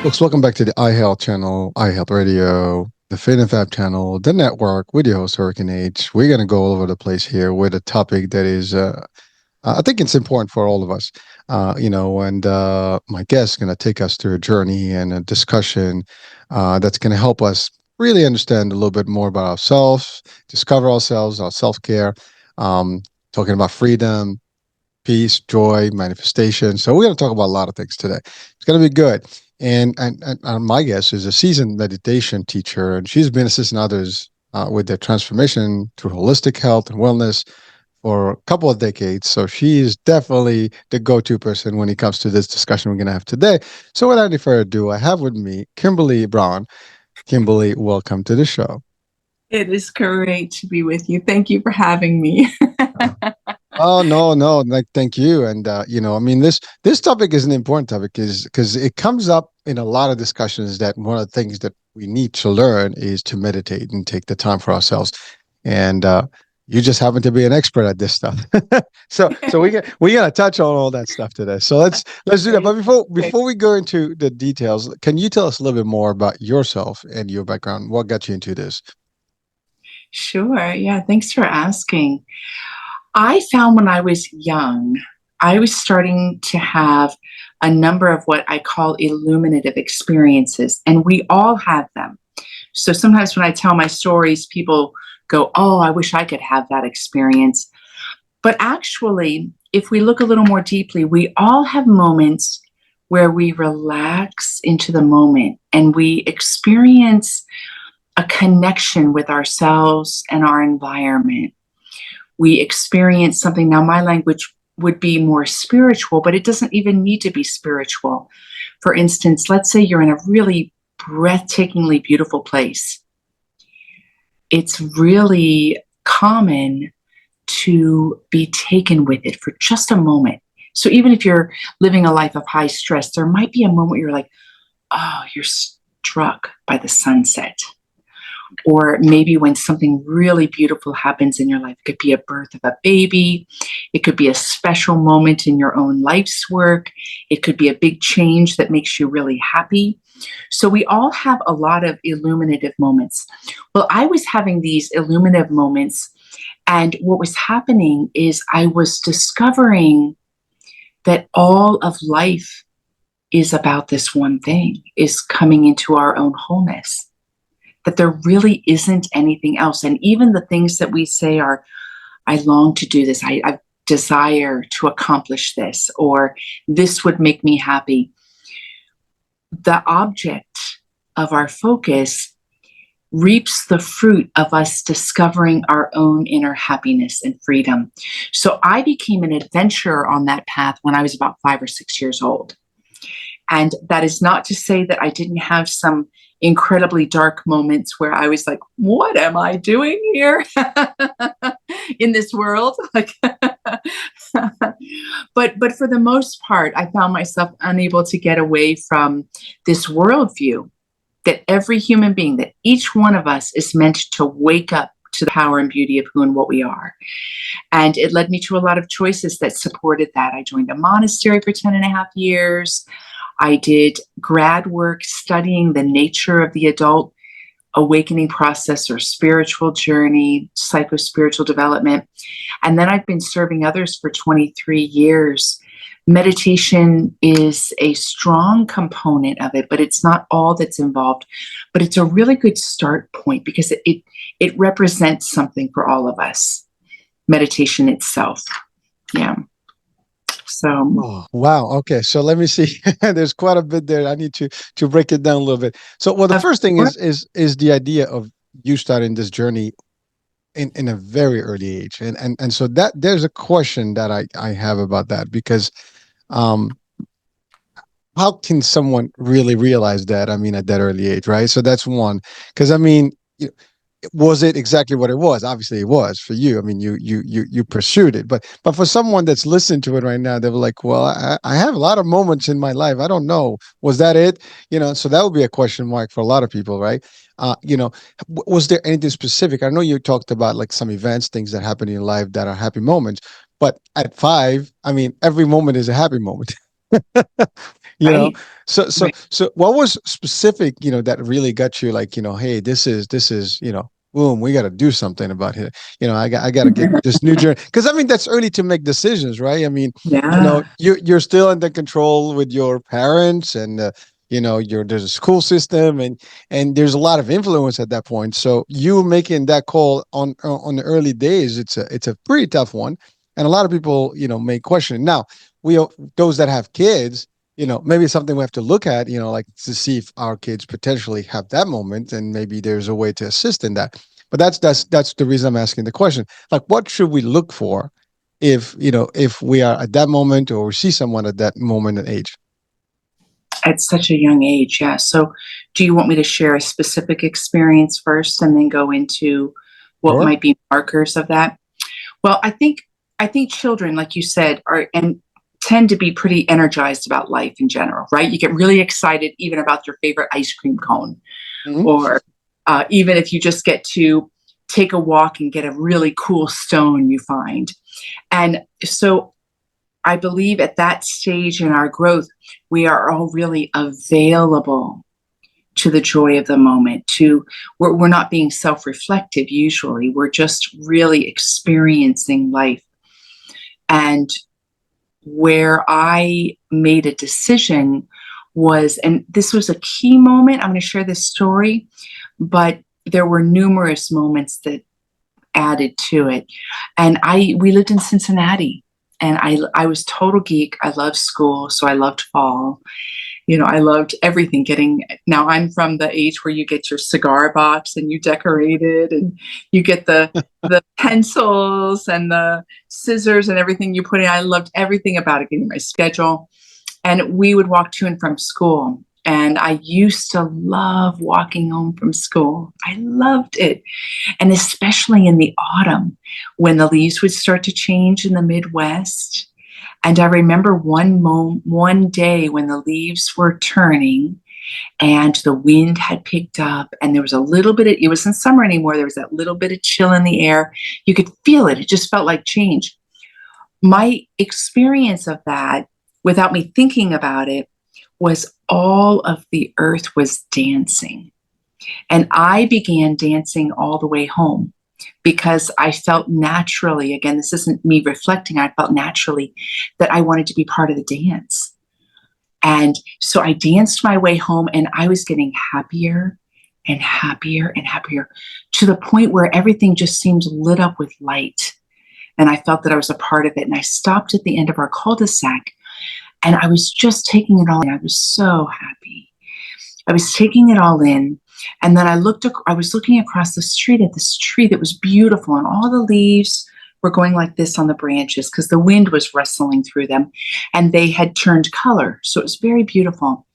Folks, welcome back to the iHealth channel, iHealth Radio, the Fit and Fab channel, the network with your host, Hurricane H. We're going to go all over the place here with a topic that is, I think it's important for all of us, and my guest is going to take us through a journey and a discussion that's going to help us really understand a little bit more about ourselves, discover ourselves, our self-care, talking about freedom, peace, joy, manifestation. So we're going to talk about a lot of things today. It's going to be good. And my guest is a seasoned meditation teacher, and she's been assisting others with their transformation through holistic health and wellness for a couple of decades. So she is definitely the go-to person when it comes to this discussion we're going to have today. So without any further ado, I have with me Kimberly Braun. Kimberly, welcome to the show. It is great to be with you. Thank you for having me. Oh no, like thank you. And this topic is an important topic because it comes up in a lot of discussions that one of the things that we need to learn is to meditate and take the time for ourselves. And you just happen to be an expert at this stuff. So we're gonna touch on all that stuff today. So let's do that. But before we go into the details, can you tell us a little bit more about yourself and your background? What got you into this? Sure. Yeah. Thanks for asking. I found when I was young, I was starting to have a number of what I call illuminative experiences, and we all have them. So sometimes when I tell my stories, people go, "Oh, I wish I could have that experience." But actually, if we look a little more deeply, we all have moments where we relax into the moment and we experience a connection with ourselves and our environment. We experience something. Now, my language would be more spiritual, but it doesn't even need to be spiritual. For instance, let's say you're in a really breathtakingly beautiful place. It's really common to be taken with it for just a moment. So even if you're living a life of high stress, there might be a moment where you're like, oh, you're struck by the sunset. Or maybe when something really beautiful happens in your life. It could be a birth of a baby. It could be a special moment in your own life's work. It could be a big change that makes you really happy. So we all have a lot of illuminative moments. Well, I was having these illuminative moments, and what was happening is I was discovering that all of life is about this one thing, is coming into our own wholeness. That there really isn't anything else. And even the things that we say are, I long to do this, I desire to accomplish this, or this would make me happy. The object of our focus reaps the fruit of us discovering our own inner happiness and freedom. So I became an adventurer on that path when I was about 5 or 6 years old. And that is not to say that I didn't have some incredibly dark moments where I was like, what am I doing here in this world? Like, but for the most part, I found myself unable to get away from this worldview that every human being, that each one of us is meant to wake up to the power and beauty of who and what we are. And it led me to a lot of choices that supported that. I joined a monastery for 10 and a half years. I did grad work studying the nature of the adult awakening process or spiritual journey, psycho-spiritual development. And then I've been serving others for 23 years. Meditation is a strong component of it, but it's not all that's involved. But it's a really good start point because it represents something for all of us. Meditation itself. Yeah. So, oh, wow. Okay. So let me see. There's quite a bit there. I need to break it down a little bit. So, well, the first thing is the idea of you starting this journey in a very early age. And so that there's a question that I have about that because how can someone really realize that? I mean, at that early age, right? So that's one. Because I mean, was it exactly what it was? Obviously, it was for you. I mean, you pursued it, but for someone that's listening to it right now, they're like, "Well, I have a lot of moments in my life. I don't know. Was that it? So that would be a question mark for a lot of people, right? Was there anything specific? I know you talked about like some events, things that happen in your life that are happy moments, but at 5, I mean, every moment is a happy moment. you know, Right. so what was specific, that really got you like, hey, this is, boom, we got to do something about it. I got to get this new journey. Cause I mean, that's early to make decisions, right? I mean, Yeah. you're still under control with your parents and, there's a school system and there's a lot of influence at that point. So you making that call on the early days, it's a pretty tough one. And a lot of people, may question it. Now, those that have kids, maybe it's something we have to look at, like to see if our kids potentially have that moment, and maybe there's a way to assist in that. But that's the reason I'm asking the question. Like, what should we look for if we are at that moment or we see someone at that moment in age? At such a young age, yeah. So, do you want me to share a specific experience first and then go into what Sure. might be markers of that? Well, I think children, like you said, are and tend to be pretty energized about life in general, right? You get really excited even about your favorite ice cream cone, Hmm. or even if you just get to take a walk and get a really cool stone you find. And so I believe at that stage in our growth, we are all really available to the joy of the moment. We're not being self-reflective usually. We're just really experiencing life. And where I made a decision was, and this was a key moment. I'm going to share this story, but there were numerous moments that added to it. And we lived in Cincinnati, and I was total geek. I loved school, so I loved fall. I loved everything. Now I'm from the age where you get your cigar box and you decorate it, and you get the pencils and the scissors and everything you put in. I loved everything about it, getting my schedule. And we would walk to and from school. And I used to love walking home from school. I loved it. And especially in the autumn when the leaves would start to change in the Midwest. And I remember one day when the leaves were turning and the wind had picked up and there was it wasn't summer anymore. There was that little bit of chill in the air. You could feel it. It just felt like change. My experience of that, without me thinking about it, was all of the earth was dancing. And I began dancing all the way home because I felt naturally, again, this isn't me reflecting, I felt naturally that I wanted to be part of the dance. And so I danced my way home and I was getting happier and happier and happier to the point where everything just seemed lit up with light. And I felt that I was a part of it. And I stopped at the end of our cul-de-sac and I was just taking it all in. I was so happy. I was taking it all in. And then I was looking across the street at this tree that was beautiful, and all the leaves were going like this on the branches because the wind was rustling through them and they had turned color. So it was very beautiful.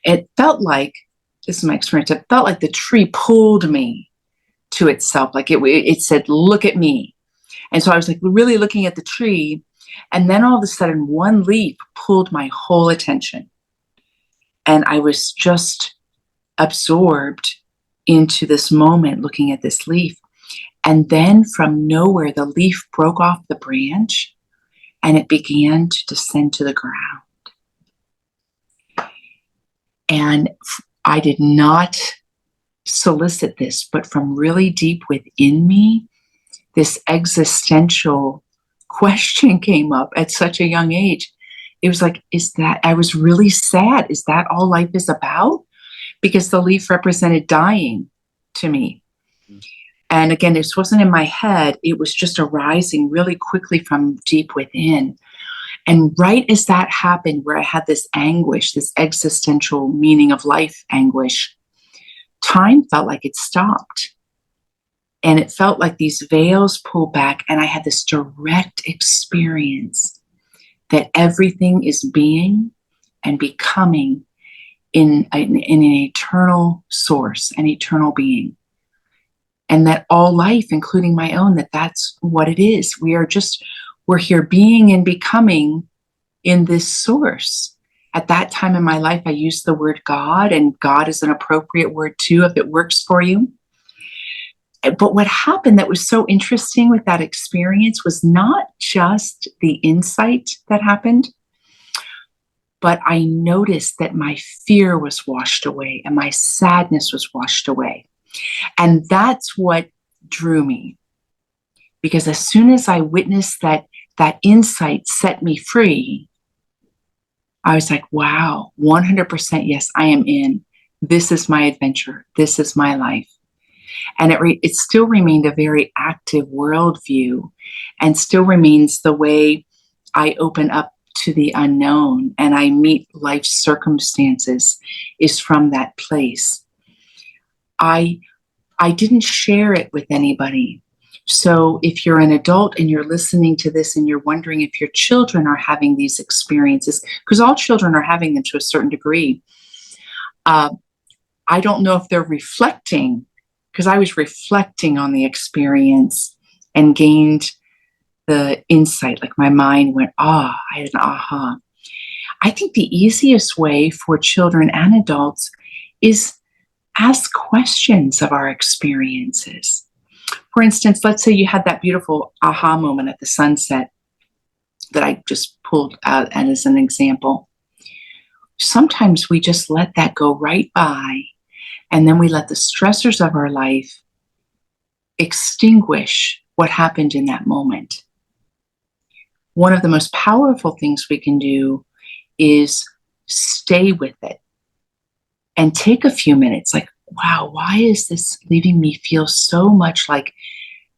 It felt like, this is my experience, it felt like the tree pulled me to itself. Like it said, look at me. And so I was like really looking at the tree. And then all of a sudden, one leaf pulled my whole attention. And I was just absorbed into this moment looking at this leaf. And then from nowhere, the leaf broke off the branch and it began to descend to the ground. And I did not solicit this, but from really deep within me, this existential question came up at such a young age. It was like, I was really sad. Is that all life is about? Because the leaf represented dying to me. And again, this wasn't in my head. It was just arising really quickly from deep within. And right as that happened, where I had this anguish, this existential meaning of life anguish, time felt like it stopped. And it felt like these veils pulled back, and I had this direct experience that everything is being and becoming in an eternal source, an eternal being. And that all life, including my own, that's what it is. We're here being and becoming in this source. At that time in my life, I used the word God, and God is an appropriate word too, if it works for you. But what happened that was so interesting with that experience was not just the insight that happened, but I noticed that my fear was washed away and my sadness was washed away. And that's what drew me. Because as soon as I witnessed that insight set me free, I was like, wow, 100% yes, I am in. This is my adventure. This is my life. And it still remained a very active worldview and still remains the way I open up to the unknown and I meet life's circumstances is from that place. I didn't share it with anybody. So if you're an adult and you're listening to this and you're wondering if your children are having these experiences, because all children are having them to a certain degree, I don't know if they're reflecting, because I was reflecting on the experience and gained the insight, like my mind went, I had an aha. I think the easiest way for children and adults is ask questions of our experiences. For instance, let's say you had that beautiful aha moment at the sunset that I just pulled out as an example. Sometimes we just let that go right by, and then we let the stressors of our life extinguish what happened in that moment. One of the most powerful things we can do is stay with it and take a few minutes, like, wow, why is this leaving me feel so much like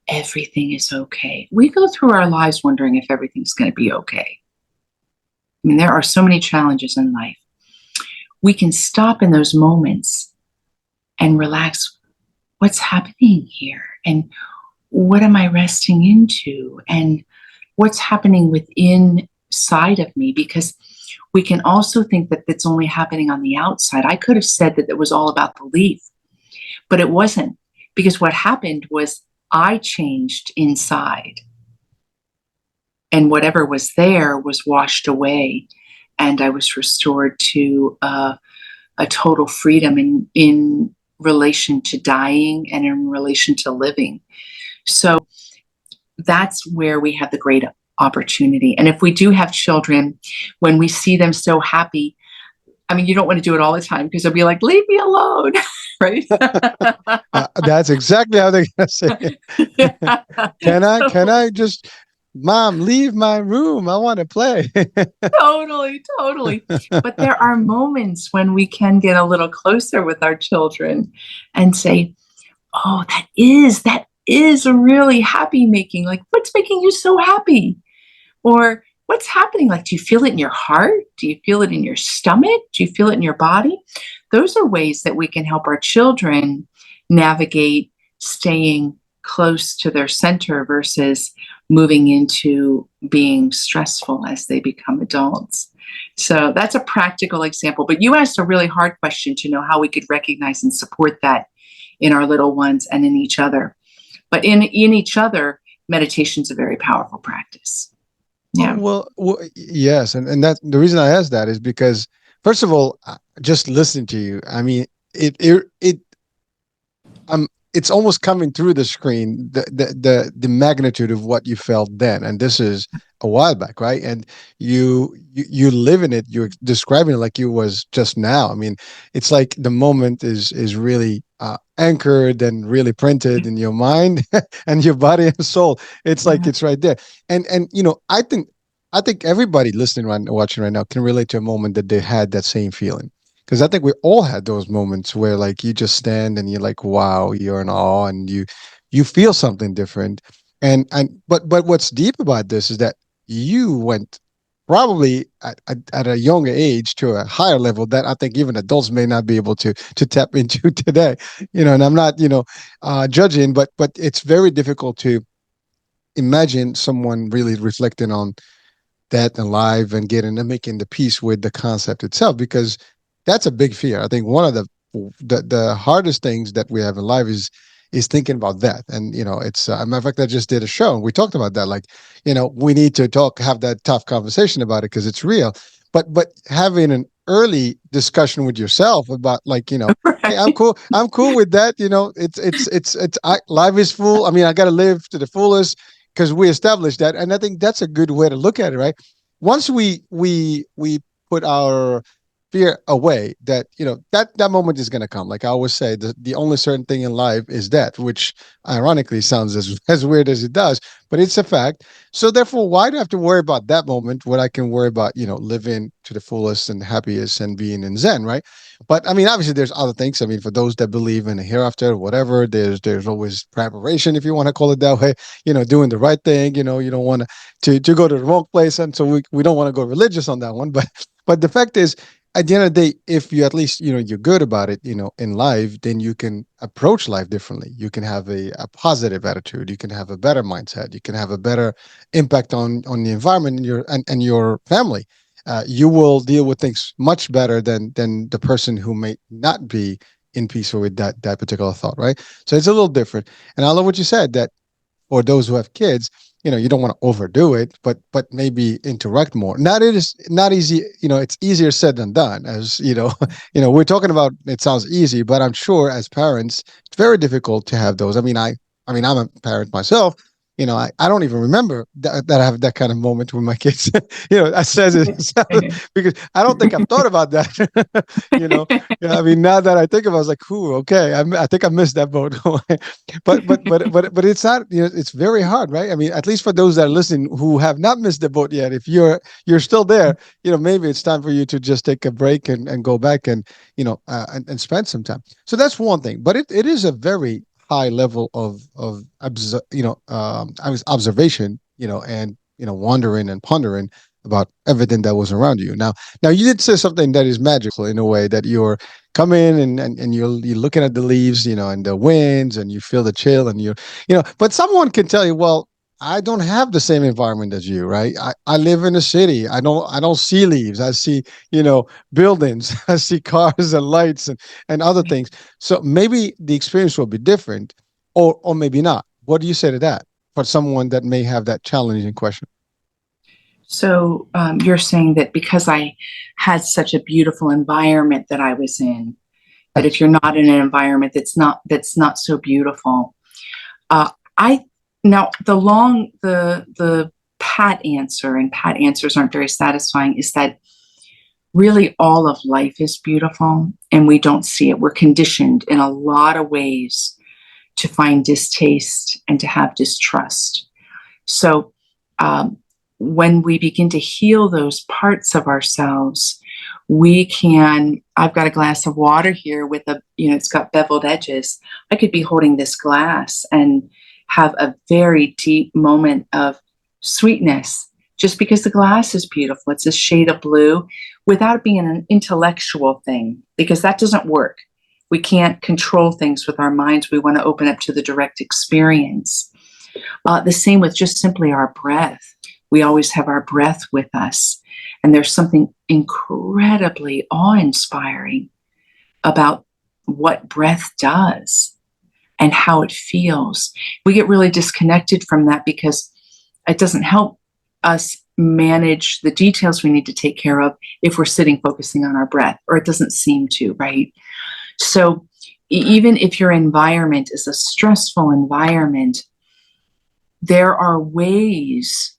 everything is okay? We go through our lives wondering if everything's going to be okay. I mean, there are so many challenges in life. We can stop in those moments and relax. What's happening here? And what am I resting into? And what's happening within side of me? Because we can also think that it's only happening on the outside. I could have said that it was all about the leaf, but it wasn't, because what happened was I changed inside, and whatever was there was washed away, and I was restored to a total freedom in relation to dying and in relation to living. So that's where we have the great opportunity. And if we do have children, when we see them so happy, I mean, you don't want to do it all the time because they'll be like, leave me alone, right? That's exactly how they're going to say it. Can I just, Mom, leave my room. I want to play. Totally. But there are moments when we can get a little closer with our children and say, oh, that is really happy making. Like, what's making you so happy? Or what's happening? Like, do you feel it in your heart? Do you feel it in your stomach? Do you feel it in your body? Those are ways that we can help our children navigate staying close to their center versus moving into being stressful as they become adults. So that's a practical example. But you asked a really hard question to know how we could recognize and support that in our little ones and in each other. But in each other, meditation is a very powerful practice. Yeah. Well, yes, and that the reason I asked that is because, first of all, just listening to you, I mean, it's almost coming through the screen, the magnitude of what you felt then, and this is a while back, right? And you live in it, you're describing it like you was just now. I mean, it's like the moment is really anchored and really printed in your mind and your body and soul. It's like it's right there. And I think everybody listening watching right now can relate to a moment that they had that same feeling. Because I think we all had those moments where like you just stand and you're like, wow, you're in awe and you feel something different. But what's deep about this is that you went probably at a younger age to a higher level that I think even adults may not be able to tap into today. And I'm not, judging, but it's very difficult to imagine someone really reflecting on that and live and getting and making the peace with the concept itself, because that's a big fear. I think one of the hardest things that we have in life is thinking about that. And it's a matter of fact, I just did a show and we talked about that. Like, we need to have that tough conversation about it because it's real. But having an early discussion with yourself about like, Right. hey, I'm cool with that. Life is full. I mean, I got to live to the fullest because we established that, and I think that's a good way to look at it, right? Once we put our fear away, that that moment is going to come. Like I always say, the only certain thing in life is death, which ironically sounds as weird as it does, but it's a fact. So therefore, why do I have to worry about that moment when I can worry about living to the fullest and happiest and being in zen, right? But I mean, obviously there's other things. I mean, for those that believe in a hereafter, whatever, there's always preparation, if you want to call it that way, doing the right thing. You don't want to go to the wrong place, and so we don't want to go religious on that one. But the fact is, at the end of the day, if you at least you're good about it, in life, then you can approach life differently. You can have a positive attitude. You can have a better mindset. You can have a better impact on the environment and your family. You will deal with things much better than the person who may not be in peace with that particular thought, right? So it's a little different. And I love what you said, that or those who have kids, you don't want to overdo it, but maybe interact more. Not it is not easy. It's easier said than done. As we're talking about. It sounds easy, but I'm sure as parents, it's very difficult to have those. I mean, I'm a parent myself. I don't even remember that I have that kind of moment with my kids. That says it because I don't think I've thought about that. you know, yeah. I mean, now that I think about it, I was like, "Ooh, okay." I think I missed that boat. but it's not. It's very hard, right? I mean, at least for those that are listening who have not missed the boat yet, if you're still there, maybe it's time for you to just take a break and go back and and spend some time. So that's one thing. But it is a very high level of observation, and wondering and pondering about everything that was around you. Now you did say something that is magical in a way, that you're coming and you're looking at the leaves, and the winds, and you feel the chill, and but someone can tell you, well, I don't have the same environment as you, right? I live in a city. I don't see leaves. I see, buildings. I see cars and lights and other things. So maybe the experience will be different, or maybe not. What do you say to that for someone that may have that challenging question? So you're saying that because I had such a beautiful environment that I was in, that if you're not in an environment that's not so beautiful, I now the pat answer, and pat answers aren't very satisfying, is that really all of life is beautiful and we don't see it. We're conditioned in a lot of ways to find distaste and to have distrust. So when we begin to heal those parts of ourselves, I've got a glass of water here with it's got beveled edges. I could be holding this glass and have a very deep moment of sweetness just because the glass is beautiful. It's a shade of blue, without it being an intellectual thing, because that doesn't work. We can't control things with our minds. We want to open up to the direct experience. The same with just simply our breath. We always have our breath with us. And there's something incredibly awe-inspiring about what breath does and how it feels. We get really disconnected from that because it doesn't help us manage the details we need to take care of if we're sitting focusing on our breath, or it doesn't seem to, right? So even if your environment is a stressful environment, there are ways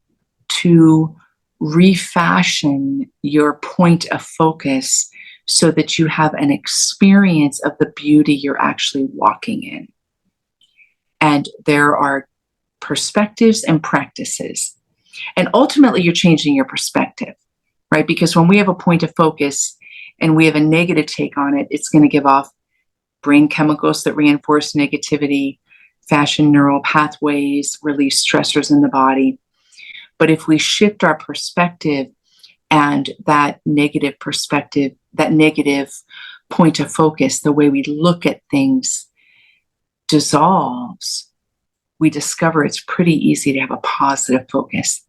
to refashion your point of focus so that you have an experience of the beauty you're actually walking in. And there are perspectives and practices. And ultimately, you're changing your perspective, right? Because when we have a point of focus and we have a negative take on it, it's going to give off brain chemicals that reinforce negativity, fashion neural pathways, release stressors in the body. But if we shift our perspective, and that negative perspective, that negative point of focus, the way we look at things dissolves, we discover it's pretty easy to have a positive focus.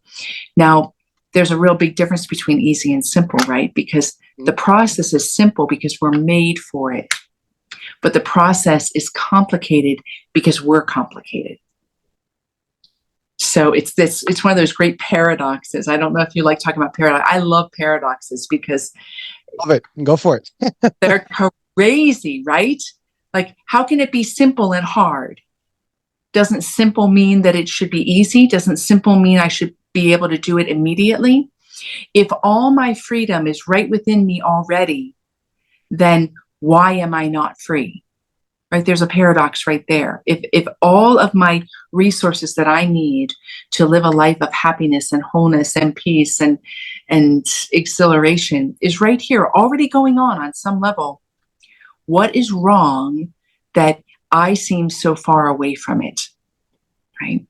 Now, there's a real big difference between easy and simple, right? Because the process is simple because we're made for it. But the process is complicated because we're complicated. So it's one of those great paradoxes. I don't know if you like talking about paradox. I love paradoxes because Love it. Go for it. they're crazy, right? Like, how can it be simple and hard? Doesn't simple mean that it should be easy? Doesn't simple mean I should be able to do it immediately? If all my freedom is right within me already, then why am I not free? Right? There's a paradox right there. If all of my resources that I need to live a life of happiness and wholeness and peace and exhilaration is right here, already going on some level, what is wrong that I seem so far away from it? Right?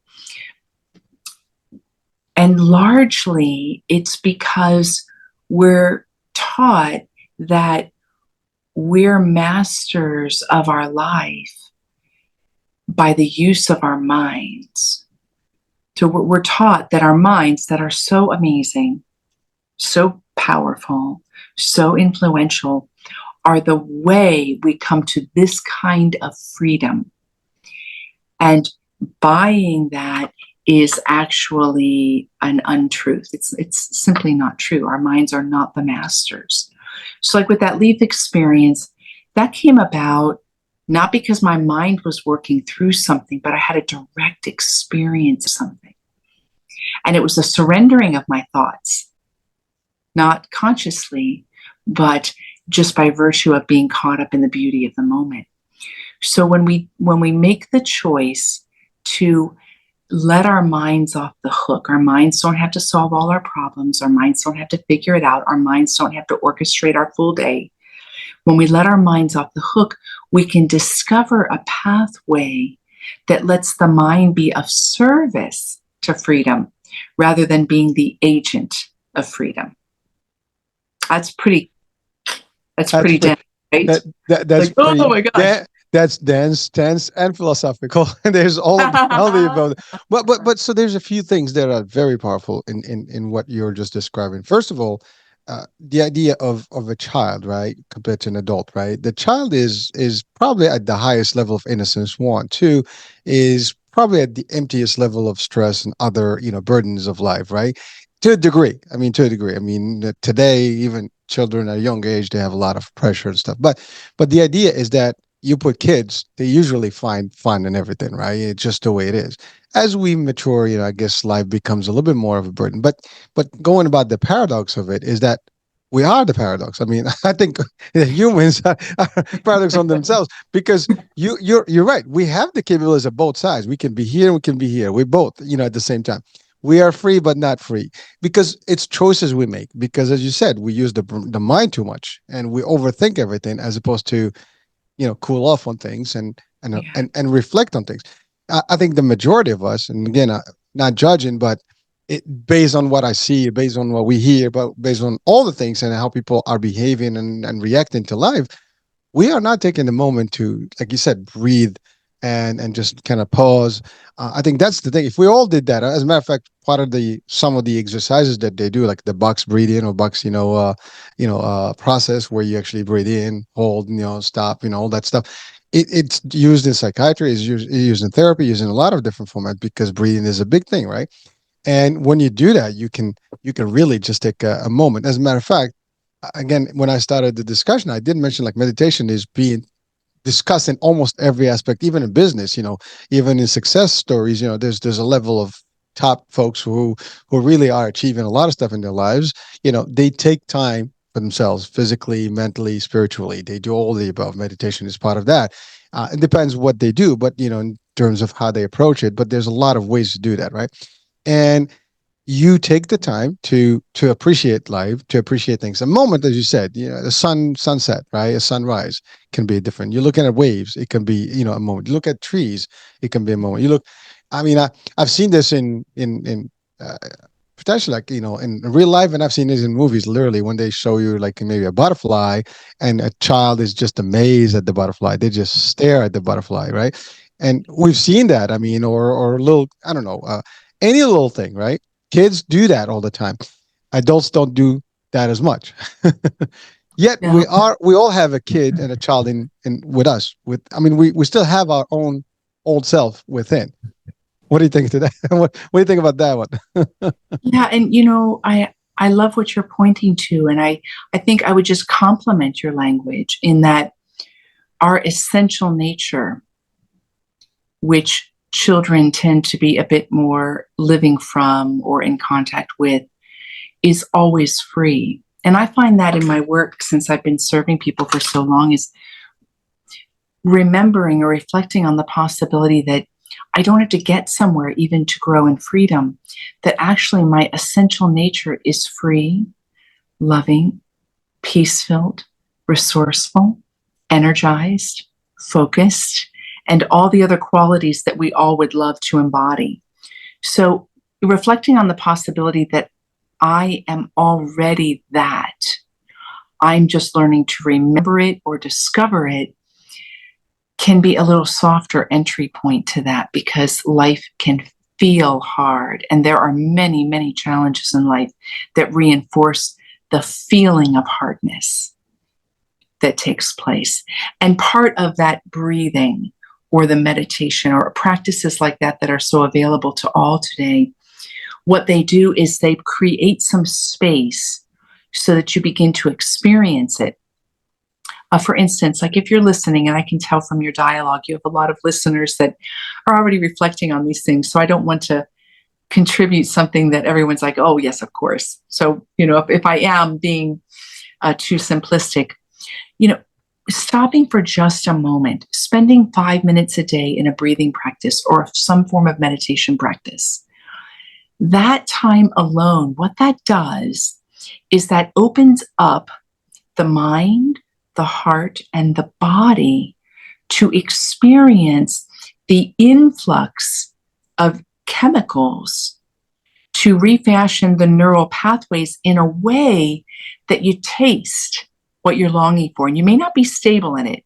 And largely it's because we're taught that we're masters of our life by the use of our minds. So we're taught that our minds that are so amazing, so powerful, so influential are the way we come to this kind of freedom. And buying that is actually an untruth. It's simply not true. Our minds are not the masters. So like with that leaf experience, that came about not because my mind was working through something, but I had a direct experience of something. And it was a surrendering of my thoughts, not consciously, but just by virtue of being caught up in the beauty of the moment. So when we make the choice to let our minds off the hook, our minds don't have to solve all our problems, our minds don't have to figure it out, our minds don't have to orchestrate our full day. When we let our minds off the hook, we can discover a pathway that lets the mind be of service to freedom rather than being the agent of freedom. That's pretty That's dense, right? that's Like, oh pretty. my gosh. That's dense, tense, and philosophical. There's all the above. But so there's a few things that are very powerful in what you're just describing. First of all, the idea of a child, right, compared to an adult, right? The child is probably at the highest level of innocence. One, two, is probably at the emptiest level of stress and other burdens of life, right? To a degree. I mean, to a degree. I mean, today even children at a young age they have a lot of pressure and stuff. But the idea is that you put kids, they usually find fun and everything, right? It's just the way it is. As we mature, I guess life becomes a little bit more of a burden. But going about the paradox of it is that we are the paradox. I mean, I think humans are paradox on themselves because you're right. We have the capabilities of both sides. We can be here, we can be here. We both, at the same time. We are free, but not free because it's choices we make. Because as you said, we use the mind too much and we overthink everything as opposed to cool off on things Yeah. and reflect on things. I think the majority of us, and again, not judging, but based on what I see, based on what we hear, but based on all the things and how people are behaving and reacting to life, we are not taking the moment to, like you said, breathe and just kind of pause. I think that's the thing. If we all did that, as a matter of fact, part of the some of the exercises that they do, like the box breathing or box, process where you actually breathe in, hold, stop, all that stuff. It's used in psychiatry, it's used in therapy, used in a lot of different formats because breathing is a big thing, right? And when you do that, you can really just take a moment. As a matter of fact, again, when I started the discussion, I did mention like meditation is being discussed in almost every aspect, even in business, even in success stories, there's a level of top folks who really are achieving a lot of stuff in their lives. They take time for themselves, physically, mentally, spiritually. They do all the above. Meditation is part of that. It depends what they do, but in terms of how they approach it. But there's a lot of ways to do that, right? And you take the time to appreciate life, to appreciate things. A moment, as you said, the sunset, right? A sunrise can be different. You're looking at waves, it can be, a moment. You look at trees, it can be a moment. You look, I mean, I've seen this in potentially like in real life, and I've seen this in movies. Literally, when they show you like maybe a butterfly, and a child is just amazed at the butterfly, they just stare at the butterfly, right? And we've seen that. I mean, or a little, I don't know, any little thing, right? Kids do that all the time. Adults don't do that as much. Yet No. we all have a kid and a child in with us. I mean, we still have our own old self within. What do you think to that? What do you think about that one? Yeah, and I love what you're pointing to, and I think I would just compliment your language in that our essential nature, which children tend to be a bit more living from or in contact with, is always free. And I find that in my work, since I've been serving people for so long, is remembering or reflecting on the possibility that I don't have to get somewhere even to grow in freedom, that actually my essential nature is free, loving, peace-filled, resourceful, energized, focused, and all the other qualities that we all would love to embody. So reflecting on the possibility that I am already that, I'm just learning to remember it or discover it, can be a little softer entry point to that, because life can feel hard. And there are many, many challenges in life that reinforce the feeling of hardness that takes place. And part of that breathing or the meditation or practices like that that are so available to all today, what they do is they create some space so that you begin to experience it. For instance, like if you're listening, and I can tell from your dialogue, you have a lot of listeners that are already reflecting on these things. So I don't want to contribute something that everyone's like, oh, yes, of course. So, if I am being too simplistic, stopping for just a moment, spending 5 minutes a day in a breathing practice or some form of meditation practice, that time alone, what that does is that opens up the mind, the heart, and the body to experience the influx of chemicals to refashion the neural pathways in a way that you taste what you're longing for. And you may not be stable in it.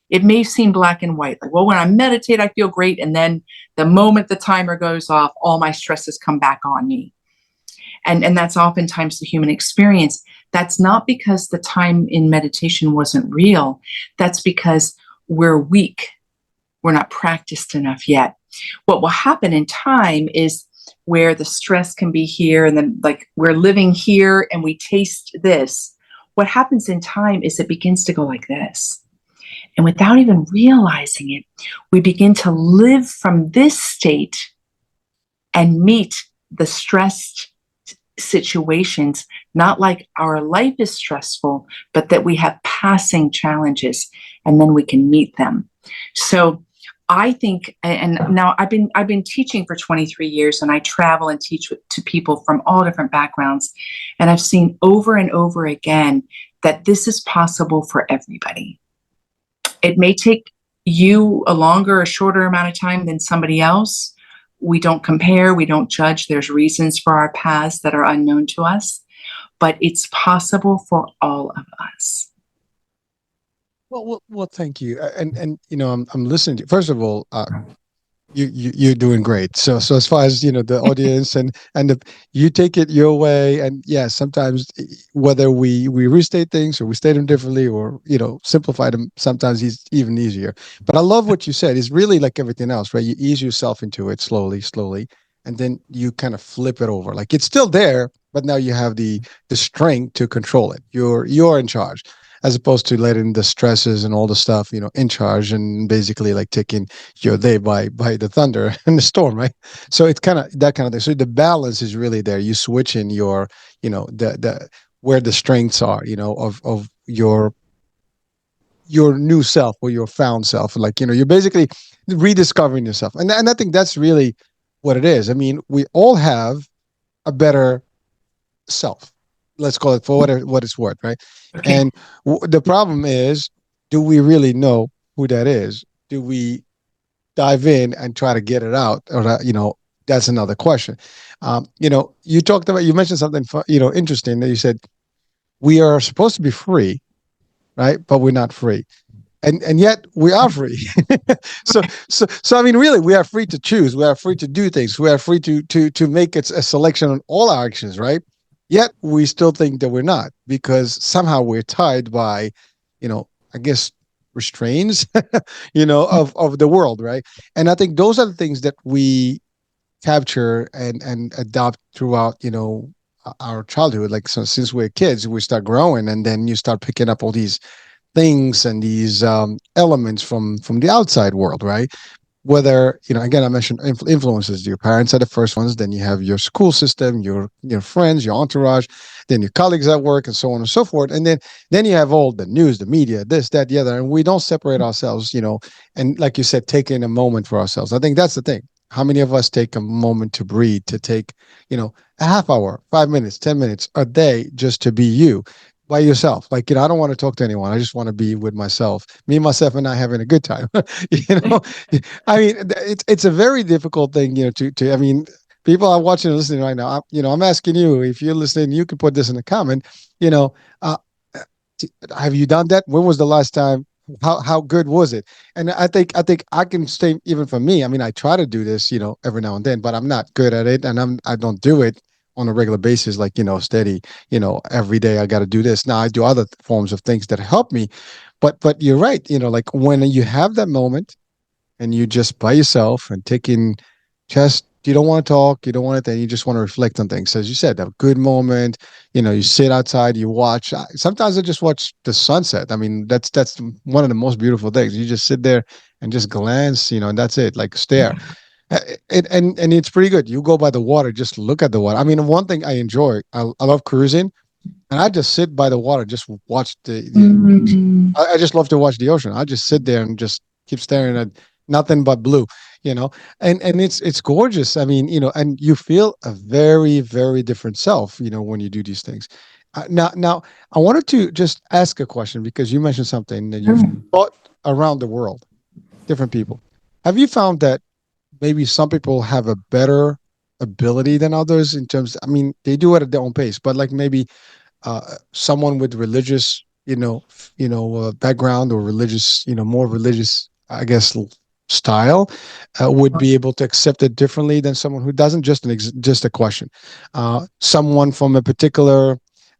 It may seem black and white. Like, well, when I meditate, I feel great. And then the moment the timer goes off, all my stresses come back on me. And that's oftentimes the human experience. That's not because the time in meditation wasn't real. That's because we're weak. We're not practiced enough yet. What will happen in time is where the stress can be here, and then like we're living here and we taste this. What happens in time is it begins to go like this. And without even realizing it, we begin to live from this state and meet the stressed situations, not like our life is stressful, but that we have passing challenges and then we can meet them. So I think, and now I've been teaching for 23 years, and I travel and teach to people from all different backgrounds. And I've seen over and over again that this is possible for everybody. It may take you a longer or shorter amount of time than somebody else. We don't compare, we don't judge. There's reasons for our paths that are unknown to us, but it's possible for all of us. Well, thank you. And I'm listening to. First of all, you're doing great. So as far as the audience and you take it your way, and yeah, sometimes whether we restate things or we state them differently or simplify them, sometimes it's even easier. But I love what you said. It's really like everything else, right? You ease yourself into it slowly, and then you kind of flip it over. Like it's still there, but now you have the strength to control it. You're in charge, as opposed to letting the stresses and all the stuff, in charge and basically like taking your day by the thunder and the storm, right? So it's kind of that kind of thing. So the balance is really there. You switch in your, the where the strengths are, of your new self or your found self. Like, you're basically rediscovering yourself. And I think that's really what it is. I mean, we all have a better self. Let's call it for what it's worth, right? Okay. And the problem is, do we really know who that is? Do we dive in and try to get it out, or that's another question. You mentioned something, interesting, that you said we are supposed to be free, right? But we're not free. And yet we are free. so I mean, really, we are free to choose. We are free to do things. We are free to make it a selection on all our actions, right? Yet we still think that we're not, because somehow we're tied by, I guess, restraints, of the world, right? And I think those are the things that we capture and adopt throughout, our childhood. Like, so since we're kids, we start growing, and then you start picking up all these things and these elements from the outside world, right? whether, again, I mentioned influences. Your parents are the first ones, then you have your school system, your friends, your entourage, then your colleagues at work, and so on and so forth. And then you have all the news, the media, this, that, the other, and we don't separate ourselves, and like you said, taking a moment for ourselves. I think that's the thing. How many of us take a moment to breathe, to take, a half hour, 5 minutes, 10 minutes a day just to be you by yourself? Like, I don't want to talk to anyone. I just want to be with myself, me, myself, and I having a good time. you know, I mean, it's a very difficult thing, I mean, people are watching and listening right now. I'm asking you, if you're listening, you can put this in the comment. You know, uh, have you done that? When was the last time? How good was it? And I think I can say, even for me. I mean, I try to do this, every now and then, but I'm not good at it, and I don't do it on a regular basis, like, steady. Every day I got to do this. Now I do other forms of things that help me, but you're right. Like, when you have that moment and you just by yourself and taking, just, you don't want to talk, you don't want to think, you just want to reflect on things. As you said, a good moment. You sit outside, you watch. Sometimes I just watch the sunset. I mean, that's one of the most beautiful things. You just sit there and just glance, and that's it. Like, stare. And it's pretty good. You go by the water, just look at the water. I mean, one thing I enjoy, I love cruising, and I just sit by the water, just watch the Mm, I just love to watch the ocean. I just sit there and just keep staring at nothing but blue, you know, and it's gorgeous. I mean, and you feel a very, very different self, when you do these things. Now, I wanted to just ask a question, because you mentioned something that you've sure. taught around the world, different people. Have you found that maybe some people have a better ability than others in terms? I mean, they do it at their own pace, but like, maybe someone with religious, background, or religious, more religious, I guess, style, would be able to accept it differently than someone who doesn't. Just a question. Someone from a particular,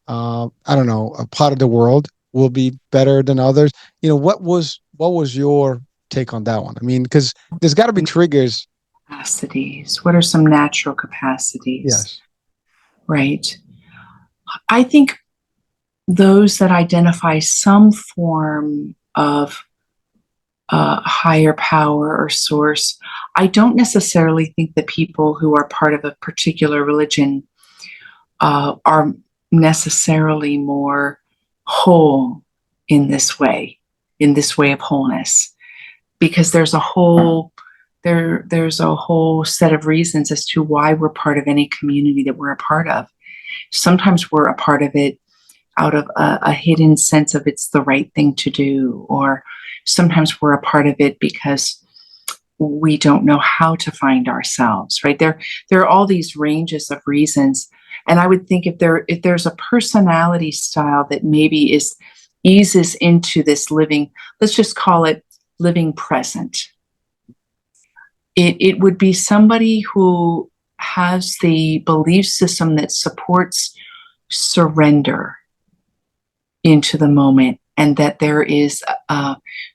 I don't know, a part of the world will be better than others. What was your take on that one? I mean, because there's got to be triggers. Capacities. What are some natural capacities? Yes. Right. I think those that identify some form of higher power or source, I don't necessarily think that people who are part of a particular religion are necessarily more whole in this way of wholeness, because there's a whole set of reasons as to why we're part of any community that we're a part of. Sometimes we're a part of it out of a hidden sense of it's the right thing to do, or sometimes we're a part of it because we don't know how to find ourselves. Right there are all these ranges of reasons, and I would think if there's a personality style that maybe is eases into this living, let's just call it living present. It would be somebody who has the belief system that supports surrender into the moment, and that there is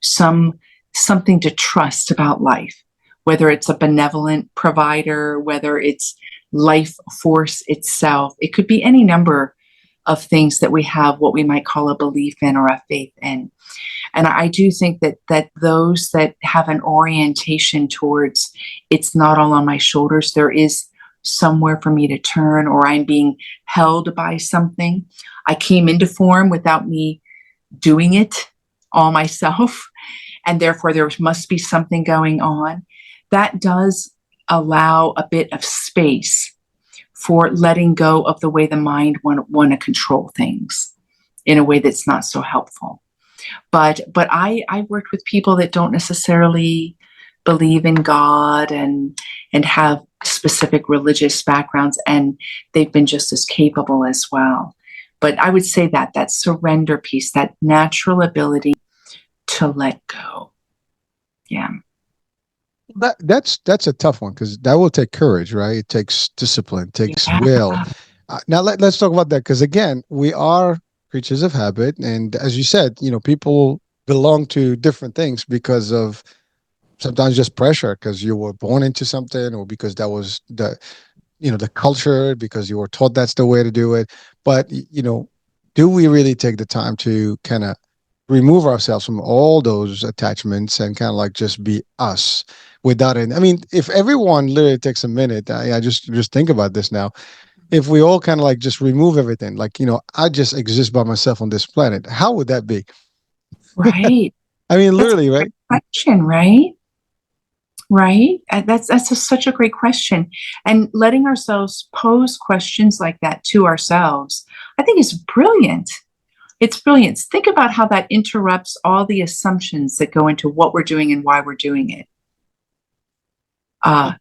something to trust about life, whether it's a benevolent provider, whether it's life force itself. It could be any number of things that we have what we might call a belief in or a faith in. And I do think that those that have an orientation towards it's not all on my shoulders, there is somewhere for me to turn, or I'm being held by something. I came into form without me doing it all myself, and therefore there must be something going on. That does allow a bit of space for letting go of the way the mind want to control things in a way that's not so helpful. But I worked with people that don't necessarily believe in God and have specific religious backgrounds, and they've been just as capable as well. But I would say that surrender piece, that natural ability to let go. Yeah. That's a tough one, because that will take courage, right? It takes discipline, takes Yeah. will. Now, let's talk about that, because again, we are creatures of habit, and as you said, people belong to different things because of sometimes just pressure, because you were born into something, or because that was the culture, because you were taught that's the way to do it. But do we really take the time to kind of remove ourselves from all those attachments and kind of like just be us without it. I mean, if everyone literally takes a minute, I just think about this now. If we all kind of like just remove everything, like, I just exist by myself on this planet, how would that be? Right. I mean, That's a literally, great right? question, right? Right. Such a great question. And letting ourselves pose questions like that to ourselves, I think is brilliant. It's brilliant. Think about how that interrupts all the assumptions that go into what we're doing and why we're doing it. Uh,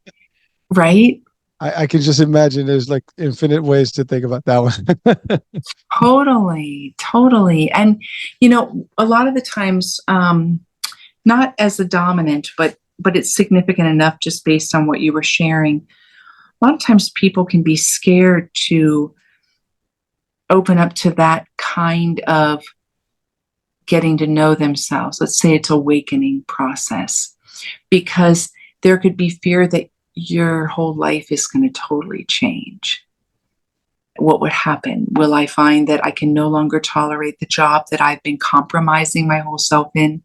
right? I can just imagine there's like infinite ways to think about that one. Totally, totally. And a lot of the times, not as a dominant, but it's significant enough just based on what you were sharing. A lot of times people can be scared to open up to that kind of getting to know themselves. Let's say it's awakening process, because there could be fear that your whole life is going to totally change. What would happen? Will I find that I can no longer tolerate the job that I've been compromising my whole self in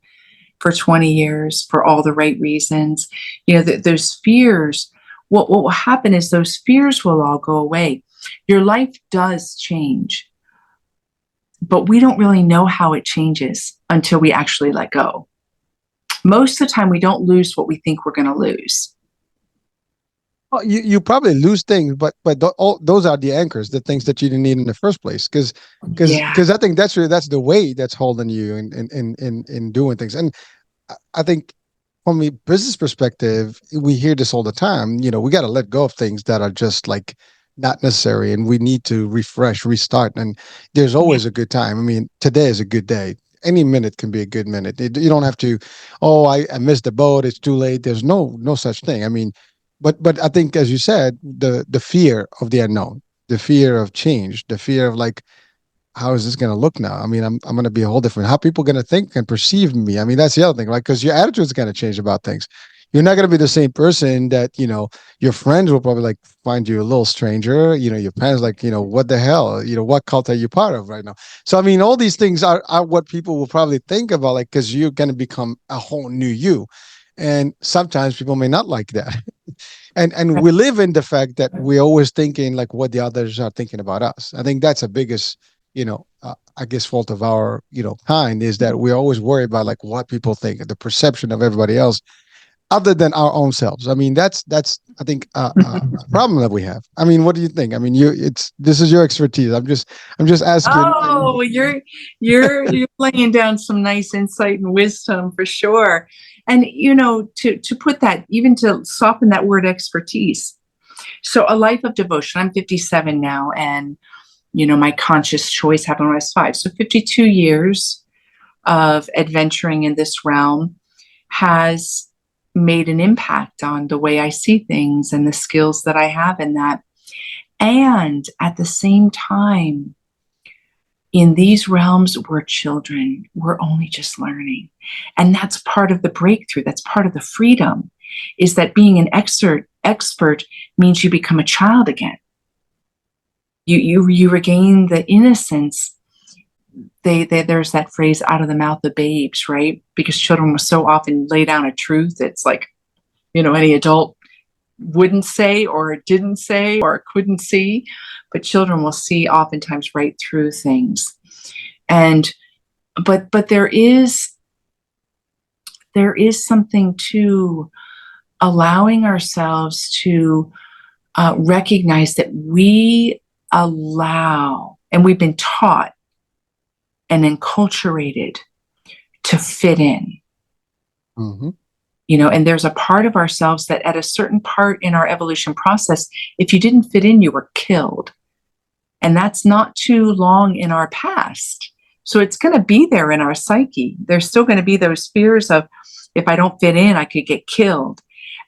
for 20 years for all the right reasons? Those fears, what will happen is those fears will all go away. Your life does change, but we don't really know how it changes until we actually let go. Most of the time, we don't lose what we think we're going to lose. Well, you probably lose things, but all those are the anchors, the things that you didn't need in the first place. Yeah. Because I think that's the way that's holding you in doing things. And I think from a business perspective, we hear this all the time. We got to let go of things that are just like not necessary, and we need to refresh, restart. And there's Yeah. always a good time. I mean, today is a good day. Any minute can be a good minute. You don't have to, oh, I missed the boat. It's too late. There's no such thing. I mean, but I think, as you said, the fear of the unknown, the fear of change, the fear of like, how is this going to look now? I mean, I'm going to be a whole different. How people going to think and perceive me? I mean, that's the other thing, like, because your attitude is going to change about things. You're not going to be the same person that your friends will probably like find you a little stranger. Your parents like, what the hell? What cult are you part of right now? So I mean, all these things are what people will probably think about, like, because you're going to become a whole new you, and sometimes people may not like that. And we live in the fact that we're always thinking like what the others are thinking about us. I think that's the biggest, I guess, fault of our, kind, is that we always worry about like what people think, the perception of everybody else, other than our own selves. I mean, that's I think a problem that we have. I mean, what do you think? I mean, this is your expertise. I'm just asking. Oh, And you're laying down some nice insight and wisdom for sure. And to put that, even to soften that word expertise. So a life of devotion. I'm 57 now, and my conscious choice happened when I was 5. So 52 years of adventuring in this realm has made an impact on the way I see things and the skills that I have in that. And at the same time, in these realms, we're children. We're only just learning. And that's part of the breakthrough. That's part of the freedom, is that being an expert means you become a child again. You regain the innocence. There's that phrase, out of the mouth of babes, right? Because children will so often lay down a truth that's like, any adult wouldn't say or didn't say or couldn't see, but children will see oftentimes right through things. And but there is something to allowing ourselves to recognize that we allow, and we've been taught and enculturated to fit in. mm-hmm. And there's a part of ourselves that at a certain part in our evolution process, if you didn't fit in, you were killed. And that's not too long in our past. So it's going to be there in our psyche. There's still going to be those fears of, if I don't fit in, I could get killed.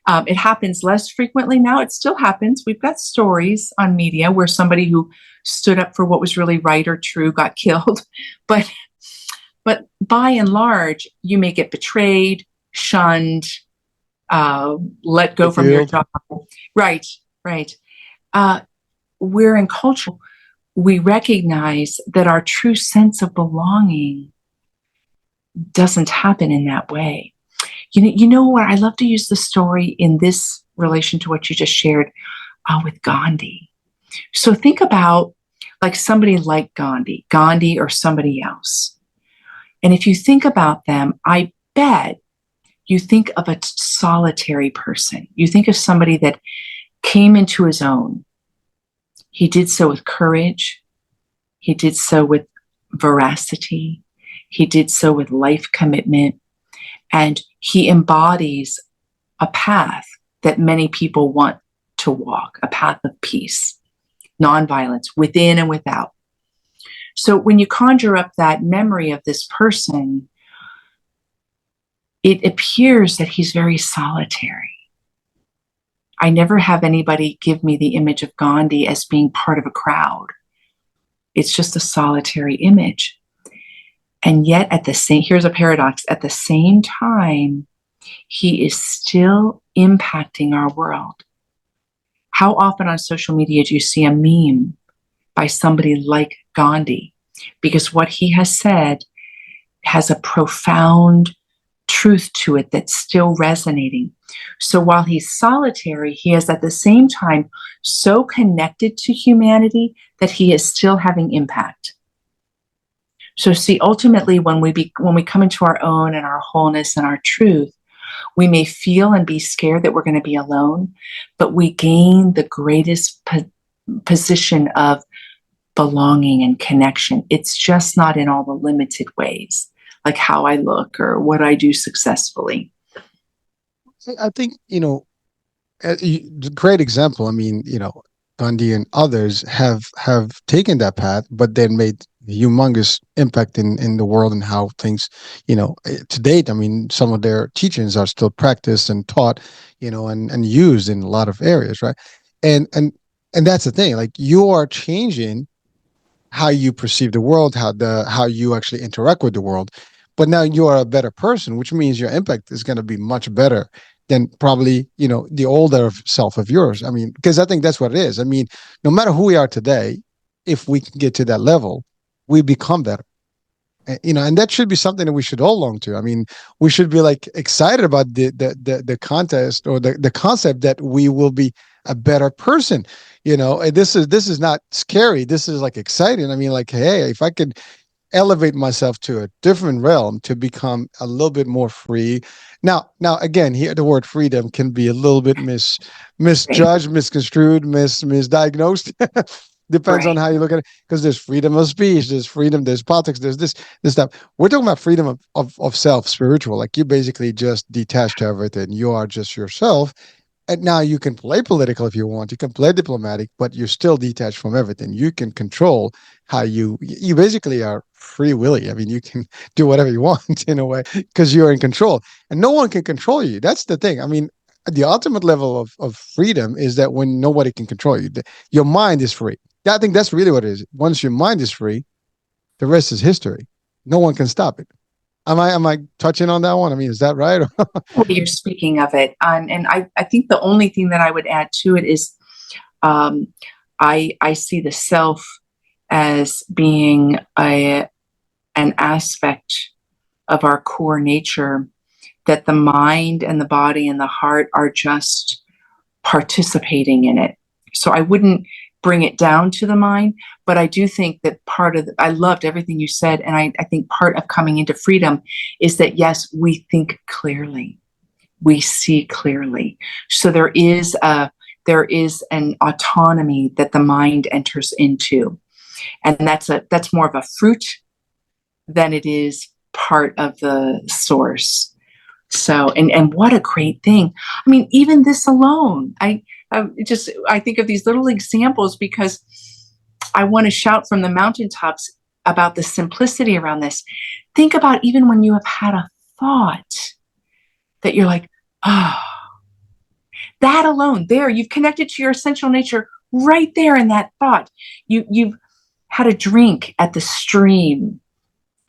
It happens less frequently now. It still happens. We've got stories on media where somebody who stood up for what was really right or true got killed. But by and large, you may get betrayed, shunned, let go from your job. Right. We're in culture. We recognize that our true sense of belonging doesn't happen in that way. You know what? I love to use the story in this relation to what you just shared with Gandhi. So think about like somebody like Gandhi or somebody else. And if you think about them, I bet you think of a solitary person. You think of somebody that came into his own. He did so with courage. He did so with veracity. He did so with life commitment. And he embodies a path that many people want to walk, a path of peace, nonviolence, within and without. So when you conjure up that memory of this person, it appears that he's very solitary. I never have anybody give me the image of Gandhi as being part of a crowd. It's just a solitary image. And yet here's a paradox, at the same time, he is still impacting our world. How often on social media do you see a meme by somebody like Gandhi? Because what he has said has a profound truth to it that's still resonating. So while he's solitary, he is at the same time so connected to humanity that he is still having impact. So see, ultimately, when we come into our own and our wholeness and our truth, we may feel and be scared that we're going to be alone, but we gain the greatest position of belonging and connection. It's just not in all the limited ways, like how I look or what I do successfully. I think, great example. I mean, Gandhi and others have taken that path, but then made humongous impact in the world and how things, to date. I mean, some of their teachings are still practiced and taught, and used in a lot of areas, right? And that's the thing. Like, you are changing how you perceive the world, how you actually interact with the world. But now you are a better person, which means your impact is going to be much better than probably, the older self of yours. I mean, because I think that's what it is. I mean, no matter who we are today, if we can get to that level, we become better. And that should be something that we should all long to. I mean, we should be like excited about the contest or the concept that we will be a better person. And this is not scary. This is like exciting. I mean, like, hey, if I could elevate myself to a different realm to become a little bit more free. Now again, here the word freedom can be a little bit Right. misjudged, misconstrued, misdiagnosed. Depends on Right. how you look at it. Because there's freedom of speech, there's freedom, there's politics, there's this stuff. We're talking about freedom of self, spiritual. Like, you basically just detach to everything. You are just yourself. And now you can play political if you want. You can play diplomatic, but you're still detached from everything. You can control how you basically are free willy. I mean, you can do whatever you want in a way because you're in control, and no one can control you. That's the thing. I mean, the ultimate level of freedom is that when nobody can control you, your mind is free. I think that's really what it is. Once your mind is free, the rest is history. No one can stop it. Am I touching on that one? I mean, is that right? Well, you're speaking of it. And I think the only thing that I would add to it is um, I see the self as being an aspect of our core nature that the mind and the body and the heart are just participating in it. So I wouldn't bring it down to the mind, but I do think that I loved everything you said. And I think part of coming into freedom is that, yes, we think clearly, we see clearly. So there is an autonomy that the mind enters into. And that's more of a fruit than it is part of the source. So, and what a great thing. I mean, even this alone, I think of these little examples because I want to shout from the mountaintops about the simplicity around this. Think about even when you have had a thought that you're like, oh, that alone, there, you've connected to your essential nature right there in that thought. You've had a drink at the stream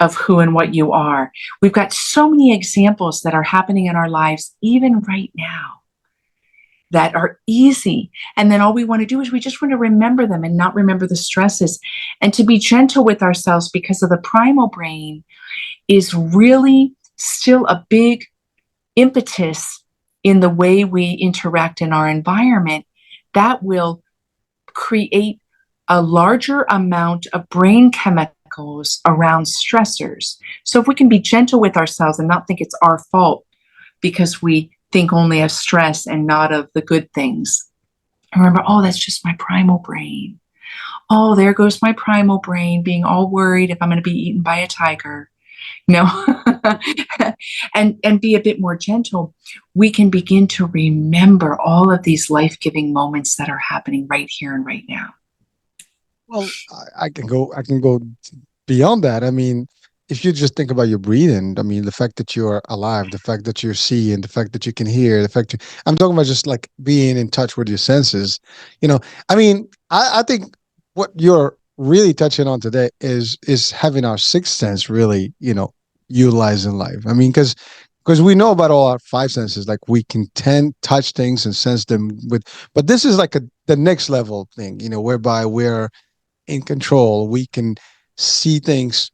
of who and what you are. We've got so many examples that are happening in our lives, even right now, that are easy. And then all we want to do is we just want to remember them and not remember the stresses and to be gentle with ourselves because of the primal brain is really still a big impetus in the way we interact in our environment that will create a larger amount of brain chemicals around stressors. So if we can be gentle with ourselves and not think it's our fault because we think only of stress and not of the good things. Remember, oh, that's just my primal brain. Oh, there goes my primal brain being all worried if I'm going to be eaten by a tiger. No, and be a bit more gentle. We can begin to remember all of these life-giving moments that are happening right here and right now. Well, I can go beyond that. I mean, if you just think about your breathing, I mean, the fact that you are alive, the fact that you're seeing, the fact that you can hear, I'm talking about just like being in touch with your senses. You know, I mean, I think what you're really touching on today is having our sixth sense really, utilized in life. I mean, because we know about all our five senses, like we can tend touch things and sense them with, but this is like the next level thing, whereby we're in control. We can see things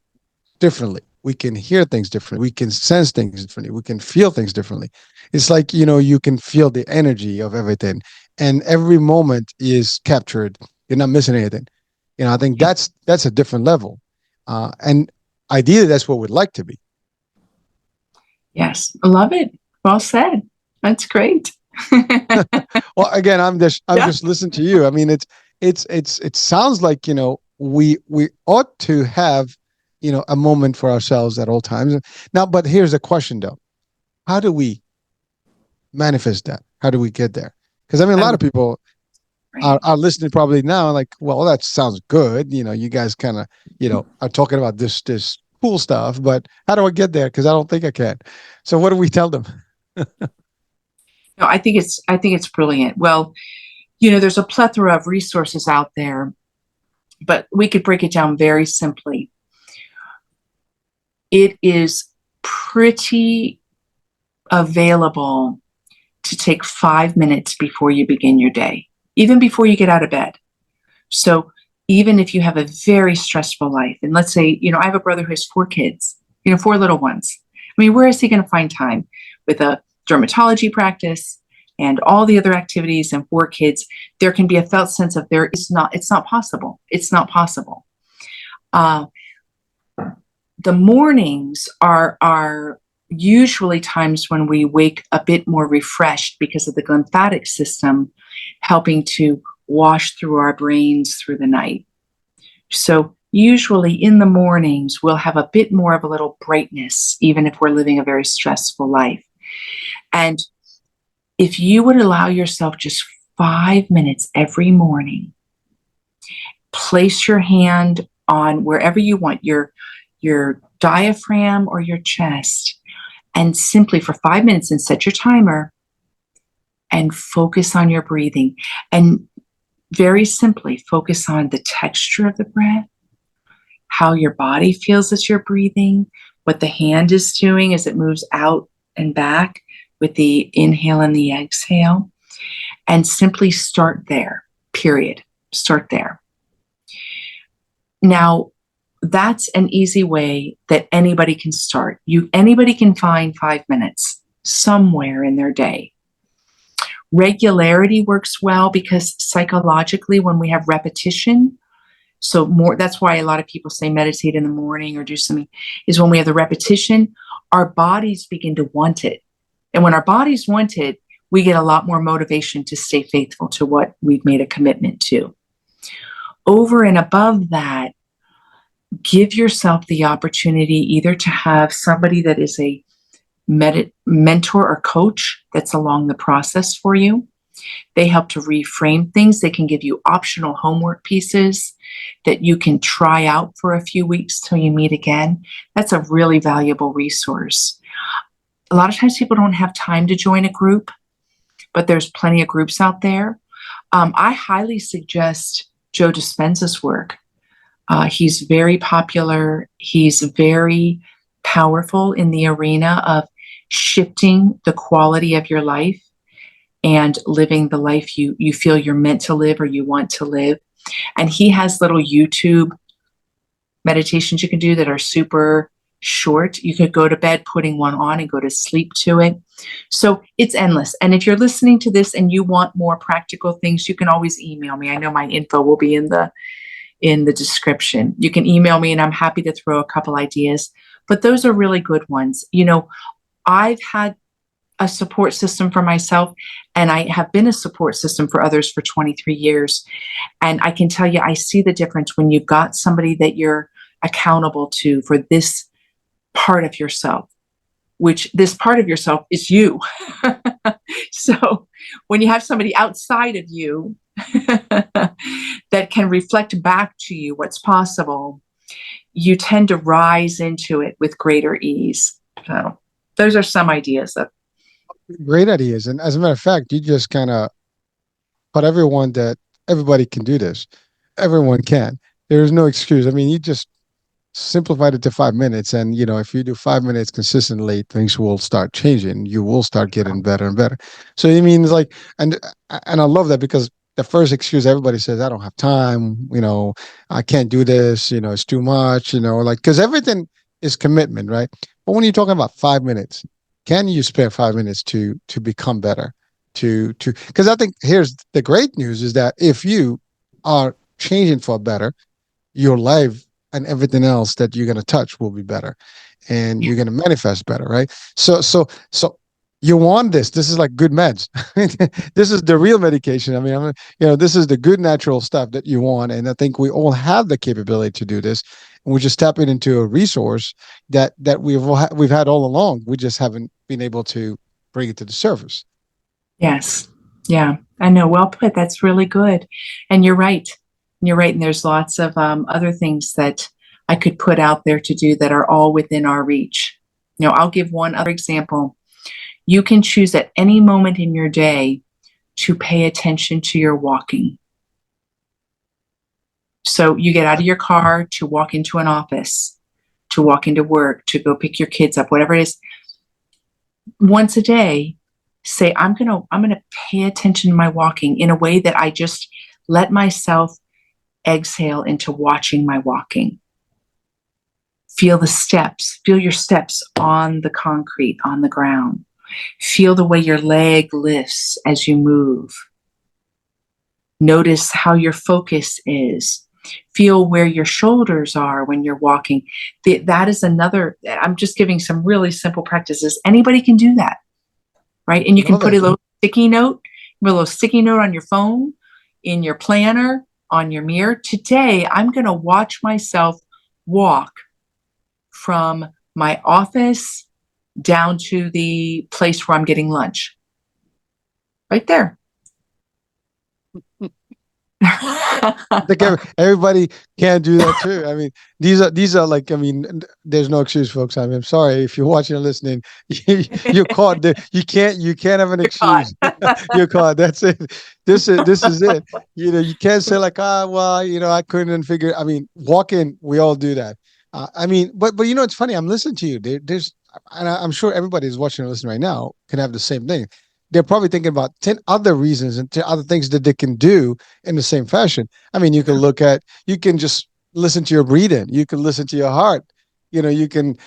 differently. We can hear things differently. We can sense things differently. We can feel things differently. It's like, you can feel the energy of everything, and every moment is captured. You're not missing anything. I think that's a different level. And ideally, that's what we'd like to be. Yes, love it. Well said. That's great. Well, again, I'm Yeah. just listening to you. I mean, it sounds like, we ought to have, a moment for ourselves at all times. Now, but here's the question though. How do we manifest that? How do we get there? Because I mean, a I lot love of people right. are listening probably now, like, well, that sounds good. You guys kind of, are talking about this cool stuff, but how do I get there? Because I don't think I can. So what do we tell them? No, I think it's brilliant. Well, there's a plethora of resources out there, but we could break it down very simply. It is pretty available to take 5 minutes before you begin your day, even before you get out of bed. So even if you have a very stressful life, and let's say, I have a brother who has 4 kids, 4 little ones. I mean, where is he going to find time with a dermatology practice and all the other activities and 4 kids? There can be a felt sense of it's not possible. It's not possible. Uh, the mornings are usually times when we wake a bit more refreshed because of the lymphatic system helping to wash through our brains through the night. So usually in the mornings, we'll have a bit more of a little brightness, even if we're living a very stressful life. And if you would allow yourself just 5 minutes every morning, place your hand on wherever you want, your diaphragm or your chest, and simply for 5 minutes, and set your timer and focus on your breathing. And very simply focus on the texture of the breath, how your body feels as you're breathing, what the hand is doing as it moves out and back with the inhale and the exhale, and simply start there, period. Start there. Now, that's an easy way that anybody can start. Anybody can find 5 minutes somewhere in their day. Regularity works well because psychologically, when we have repetition, that's why a lot of people say meditate in the morning or do something, is when we have the repetition, our bodies begin to want it. And when our bodies want it, we get a lot more motivation to stay faithful to what we've made a commitment to. Over and above that, give yourself the opportunity either to have somebody that is a mentor or coach that's along the process for you. They help to reframe things. They can give you optional homework pieces that you can try out for a few weeks till you meet again. That's a really valuable resource. A lot of times people don't have time to join a group, but there's plenty of groups out there. I highly suggest Joe Dispenza's work. He's very popular. He's very powerful in the arena of shifting the quality of your life and living the life you feel you're meant to live or you want to live. And he has little YouTube meditations you can do that are super short. You could go to bed putting one on and go to sleep to it. So it's endless. And if you're listening to this and you want more practical things, you can always email me. I know my info will be in the description. You can email me and I'm happy to throw a couple ideas. But those are really good ones. I've had a support system for myself, and I have been a support system for others for 23 years. And I can tell you, I see the difference when you've got somebody that you're accountable to for this part of yourself, which this part of yourself is you. So when you have somebody outside of you that can reflect back to you what's possible, you tend to rise into it with greater ease. So those are some ideas that. Great ideas. And as a matter of fact, you just kind of taught everyone that everybody can do this. Everyone can. There's no excuse. I mean, you just simplified it to 5 minutes. And, if you do 5 minutes consistently, things will start changing. You will start getting better and better. So it means like, and I love that because the first excuse everybody says, I don't have time, I can't do this, it's too much, like, because everything is commitment, right? But when you're talking about 5 minutes, can you spare 5 minutes to become better? Because I think here's the great news is that if you are changing for better, your life and everything else that you're going to touch will be better and you're going to manifest better, right? So you want this. This is like good meds. This is the real medication. I mean, this is the good natural stuff that you want. And I think we all have the capability to do this. And we're just tapping into a resource that we've had all along. We just haven't been able to bring it to the surface. Yes. Yeah, I know. Well put. That's really good. And you're right. You're right. And there's lots of other things that I could put out there to do that are all within our reach. I'll give one other example. You can choose at any moment in your day to pay attention to your walking. So you get out of your car to walk into an office, to walk into work, to go pick your kids up, whatever it is. Once a day, say, I'm gonna pay attention to my walking in a way that I just let myself exhale into watching my walking. Feel the steps, feel your steps on the concrete, on the ground. Feel the way your leg lifts as you move. Notice how your focus is. Feel where your shoulders are when you're walking. That is another, I'm just giving some really simple practices. Anybody can do that, right? And you can put a little sticky note on your phone, in your planner, on your mirror. Today, I'm going to watch myself walk from my office down to the place where I'm getting lunch. Right there. I think everybody can do that too. I mean, these are like, I mean, there's no excuse, folks. I mean, I'm sorry if you're watching and listening, you're caught. You can't have an excuse. You're caught. That's it. This is it. You can't say like, well, I couldn't figure. I mean, walking, we all do that. I mean, but it's funny. I'm listening to you. And I'm sure everybody who's watching and listening right now can have the same thing. They're probably thinking about 10 other reasons and 10 other things that they can do in the same fashion. I mean, you can just listen to your breathing. You can listen to your heart. You can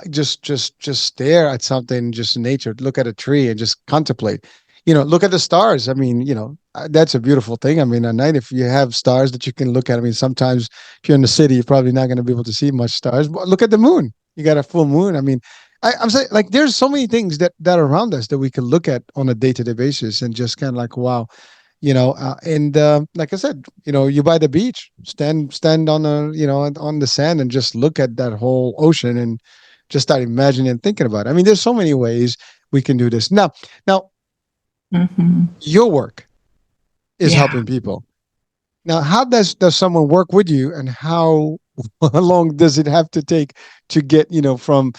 just stare at something, just in nature, look at a tree and just contemplate. Look at the stars. I mean, that's a beautiful thing. I mean, at night, if you have stars that you can look at, I mean, sometimes if you're in the city, you're probably not going to be able to see much stars, but look at the moon. You got a full moon. I mean, I'm saying like there's so many things that are around us that we can look at on a day-to-day basis and just kind of like, wow, and like I said, you by the beach, stand on on the sand and just look at that whole ocean and just start imagining and thinking about it. I mean, there's so many ways we can do this. Now, your work is helping people. Now, how does someone work with you, and how long does it have to take to get from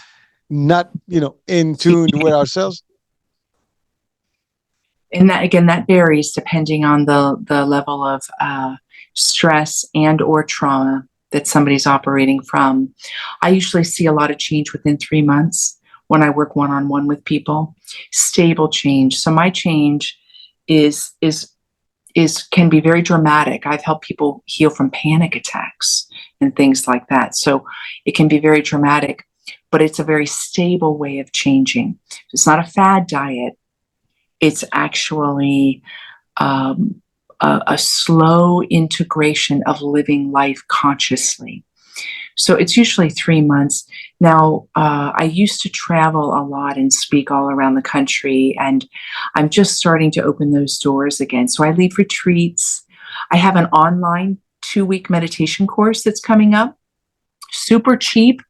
not in tune with ourselves? And that varies depending on the level of stress and or trauma that somebody's operating from. I usually see a lot of change within 3 months when I work one-on-one with people. Stable change. So my change is can be very dramatic. I've helped people heal from panic attacks and things like that. So it can be very dramatic. but it's a very stable way of changing. It's not a fad diet. It's actually a slow integration of living life consciously. So it's usually 3 months. Now, I used to travel a lot and speak all around the country, and I'm just starting to open those doors again. So I lead retreats. I have an online 2-week meditation course that's coming up. Super cheap.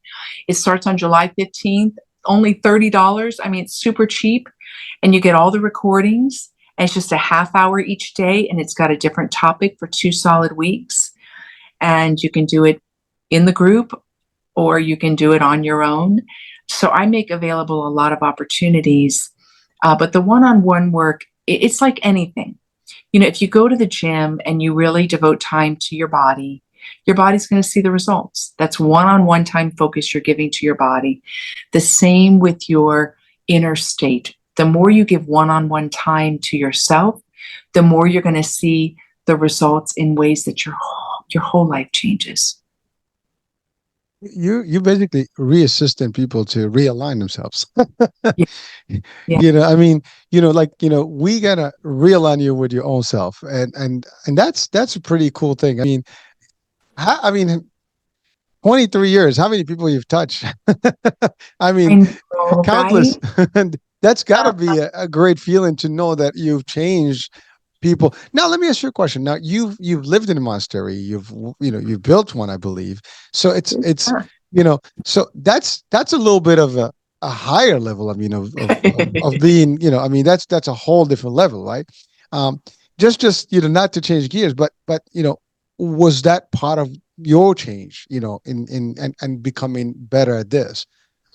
It starts on July 15th, only $30. I mean, it's super cheap, and you get all the recordings. And it's just a half hour each day, and it's got a different topic for 2 solid weeks. And you can do it in the group, or you can do it on your own. So I make available a lot of opportunities. But the one-on-one work, it's like anything. You know, if you go to the gym and you really devote time to your body's going to see the results. That's one-on-one time focus you're giving to your body. The same with your inner state. The more you give one-on-one time to yourself, the more you're going to see the results in ways that your whole life changes. You basically reassisting people to realign themselves. Yeah. Yeah. I mean, we gotta realign you with your own self, and that's a pretty cool thing. I mean, 23 years, how many people you've touched? I mean, I know, countless. right? And that's got to be a great feeling to know that you've changed people. Now, let me ask you a question. Now, you've lived in a monastery. You've built one, I believe. So it's Yeah. so that's a little bit of a higher level. I mean, of being, I mean, that's a whole different level, right? Um, just not to change gears, but was that part of your change, and becoming better at this?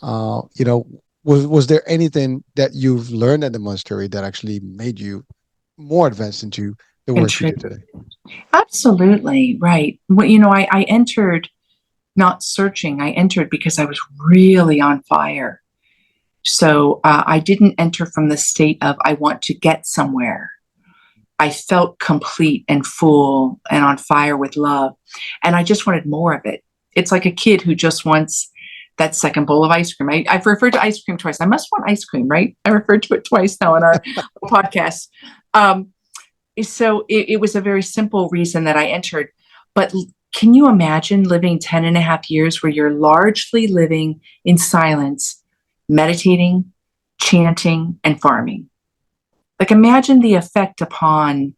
Uh, you know, was there anything that you've learned at the monastery that actually made you more advanced into the work you do Contribute. today? Absolutely, right. Well, I entered not searching. I entered because I was really on fire. So I didn't enter from the state of I want to get somewhere. I felt complete and full and on fire with love. And I just wanted more of it. It's like a kid who just wants that second bowl of ice cream. I've referred to ice cream twice. I must want ice cream, right? I referred to it twice now in our podcast. Um, so it was a very simple reason that I entered. But can you imagine living 10 and a half years where you're largely living in silence, meditating, chanting, and farming? Like imagine the effect upon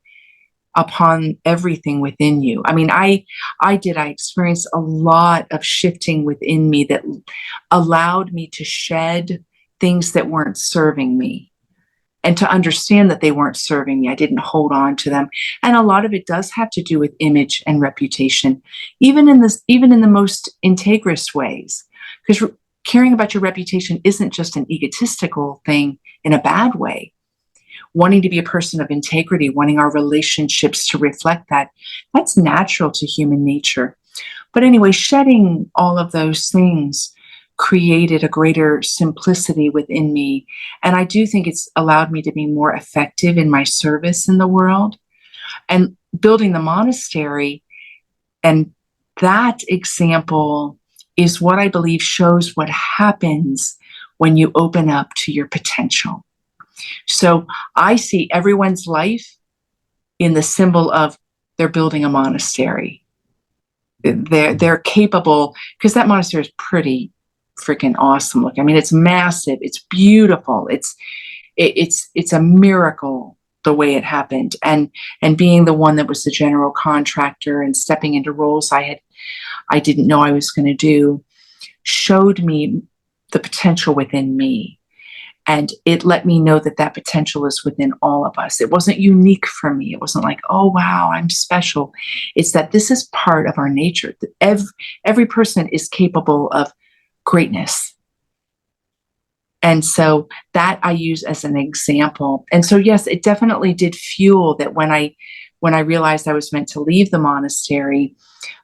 everything within you. I mean, I experienced a lot of shifting within me that allowed me to shed things that weren't serving me and to understand that they weren't serving me. I didn't hold on to them. And a lot of it does have to do with image and reputation, even in the most integrous ways. Because caring about your reputation isn't just an egotistical thing in a bad way. Wanting to be a person of integrity, wanting our relationships to reflect that, that's natural to human nature. But anyway, shedding all of those things created a greater simplicity within me. And I do think it's allowed me to be more effective in my service in the world. And building the monastery, and that example is what I believe shows what happens when you open up to your potential. So I see everyone's life in the symbol of they're building a monastery. They're capable, because that monastery is pretty freaking awesome looking. I mean, it's massive, it's beautiful, it's a miracle the way it happened. And being the one that was the general contractor and stepping into roles I didn't know I was going to do, showed me the potential within me. And it let me know that potential is within all of us. It wasn't unique for me. It wasn't like, oh, wow, I'm special. It's that this is part of our nature. Every person is capable of greatness. And so that I use as an example. And so, yes, it definitely did fuel that when I realized I was meant to leave the monastery,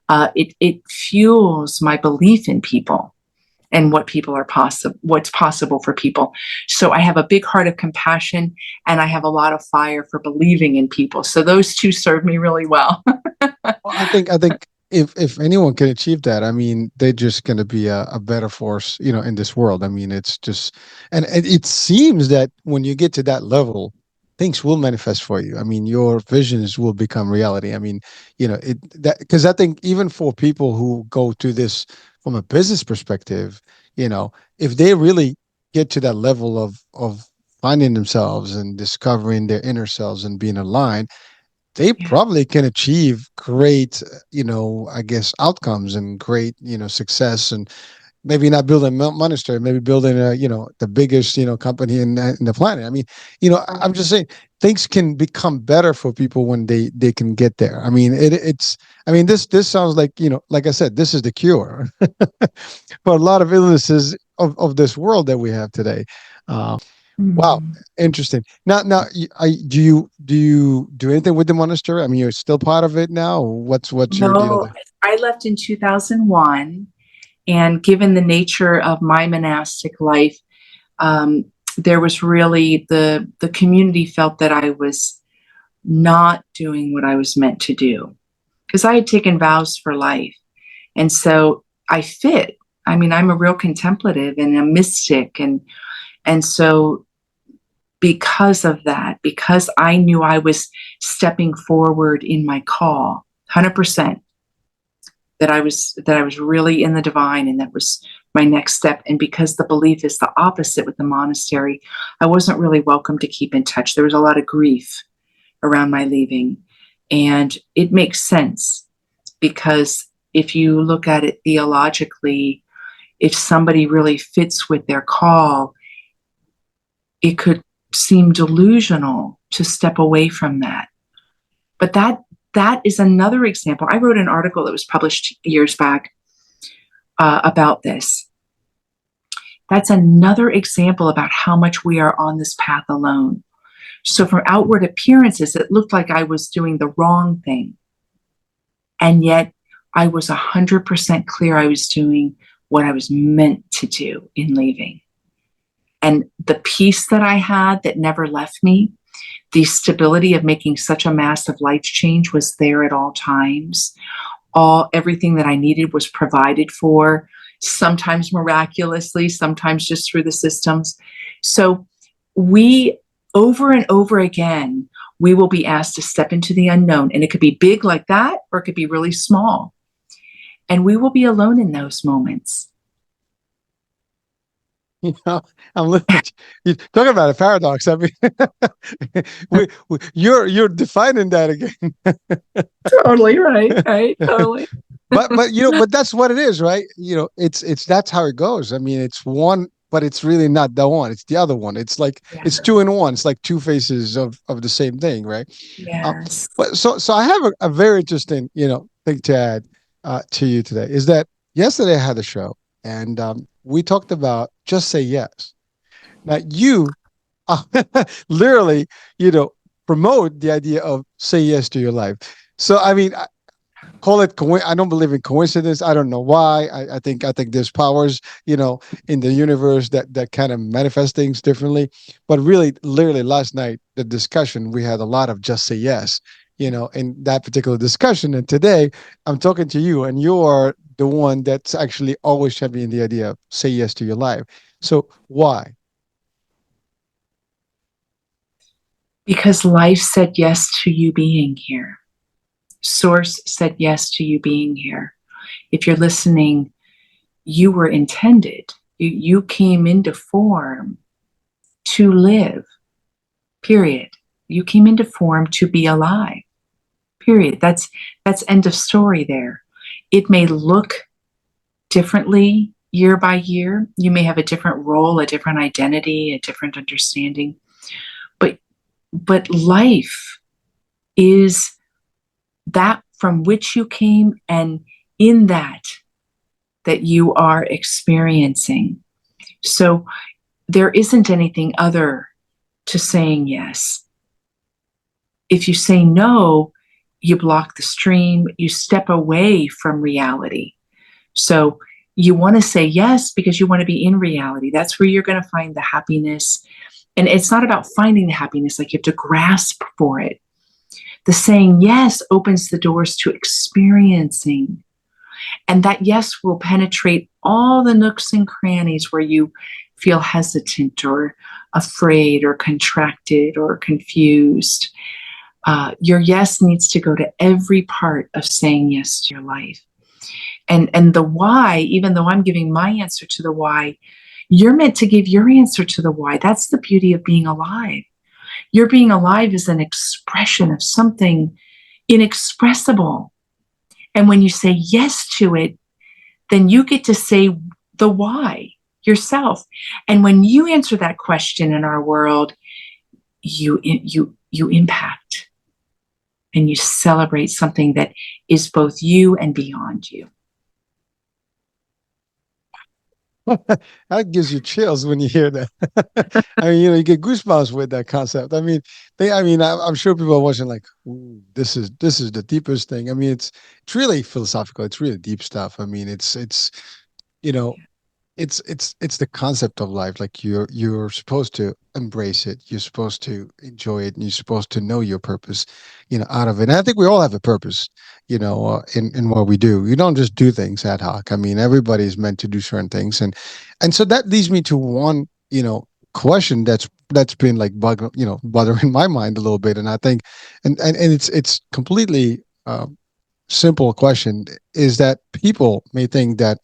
it fuels my belief in people and what's possible for people. So I have a big heart of compassion, and I have a lot of fire for believing in people. So those two serve me really well. Well, I think if anyone can achieve that, I mean, they're just going to be a better force, in this world. I mean, it's just, and it seems that when you get to that level, things will manifest for you. I mean, your visions will become reality. I mean, it that because I think even for people who go to this from a business perspective, if they really get to that level of finding themselves and discovering their inner selves and being aligned, they Yeah. probably can achieve great, I guess, outcomes and great, success. And maybe not building a monastery, maybe building the biggest, company in the planet. I mean, I'm just saying things can become better for people when they can get there. I mean, I mean, this sounds like, like I said, this is the cure for a lot of illnesses of this world that we have today. Uh, Wow, Mm. interesting. Now, do you do anything with the monastery? I mean, you're still part of it now. What's your deal No, there? I left in 2001. And given the nature of my monastic life, um, there was really the community felt that I was not doing what I was meant to do because I had taken vows for life. And so I fit. I mean, I'm a real contemplative and a mystic. And so because of that, because I knew I was stepping forward in my call, 100%, that I was really in the divine and that was my next step. And because the belief is the opposite with the monastery, I wasn't really welcome to keep in touch. There was a lot of grief around my leaving. And it makes sense because if you look at it theologically, if somebody really fits with their call, it could seem delusional to step away from that. But that is another example. I wrote an article that was published years back about this. That's another example about how much we are on this path alone. So, from outward appearances, it looked like I was doing the wrong thing. And yet, I was 100% clear I was doing what I was meant to do in leaving. And the peace that I had that never left me, the stability of making such a massive life change was there at all times. Everything that I needed was provided for, sometimes miraculously, sometimes just through the systems. So we, over and over again, we will be asked to step into the unknown. And it could be big like that, or it could be really small. And we will be alone in those moments. You know, I'm listening. You talk about a paradox. I mean, you're defining that again. Totally right. Right. Totally. But that's what it is, right? It's that's how it goes. I mean, it's one, but it's really not the one. It's the other one. It's like it's two in Yes. one. It's like two faces of the same thing, right? Yes. But so I have a very interesting, thing to add to you today is that yesterday I had a show and we talked about just say yes. Now you uh, literally, you know, promote the idea of say yes to your life. So I mean, call it I don't believe in coincidence. I don't know why. I think there's powers, in the universe that kind of manifest things differently. But really, literally last night, the discussion, we had a lot of just say yes, in that particular discussion. And today I'm talking to you and you are the one that's actually always championing the idea of say yes to your life. So why? Because life said yes to you being here. Source said yes to you being here. If you're listening, you were intended. You came into form to live, period. You came into form to be alive, period. That's end of story there. It may look differently year by year. You may have a different role, a different identity, a different understanding. But life is that from which you came, and in that you are experiencing. So there isn't anything other to saying yes. If you say no, you block the stream, you step away from reality. So you want to say yes because you want to be in reality. That's where you're going to find the happiness. And it's not about finding the happiness, like you have to grasp for it. The saying yes opens the doors to experiencing. And that yes will penetrate all the nooks and crannies where you feel hesitant or afraid or contracted or confused. Your yes needs to go to every part of saying yes to your life. And the why, even though I'm giving my answer to the why, you're meant to give your answer to the why. That's the beauty of being alive. Your being alive is an expression of something inexpressible. And when you say yes to it, then you get to say the why yourself. And when you answer that question in our world, you impact and you celebrate something that is both you and beyond you. That gives you chills when you hear that. I mean, you get goosebumps with that concept. I mean, I'm sure people are watching like, ooh, this is the deepest thing. I mean, it's really philosophical. It's really deep stuff. I mean, it's you know, it's the concept of life. Like you're supposed to embrace it. You're supposed to enjoy it, and you're supposed to know your purpose, out of it. And I think we all have a purpose, in what we do. You don't just do things ad hoc. I mean, everybody's meant to do certain things, and so that leads me to one, question that's been like bothering my mind a little bit. And I think, and it's completely simple question is that people may think that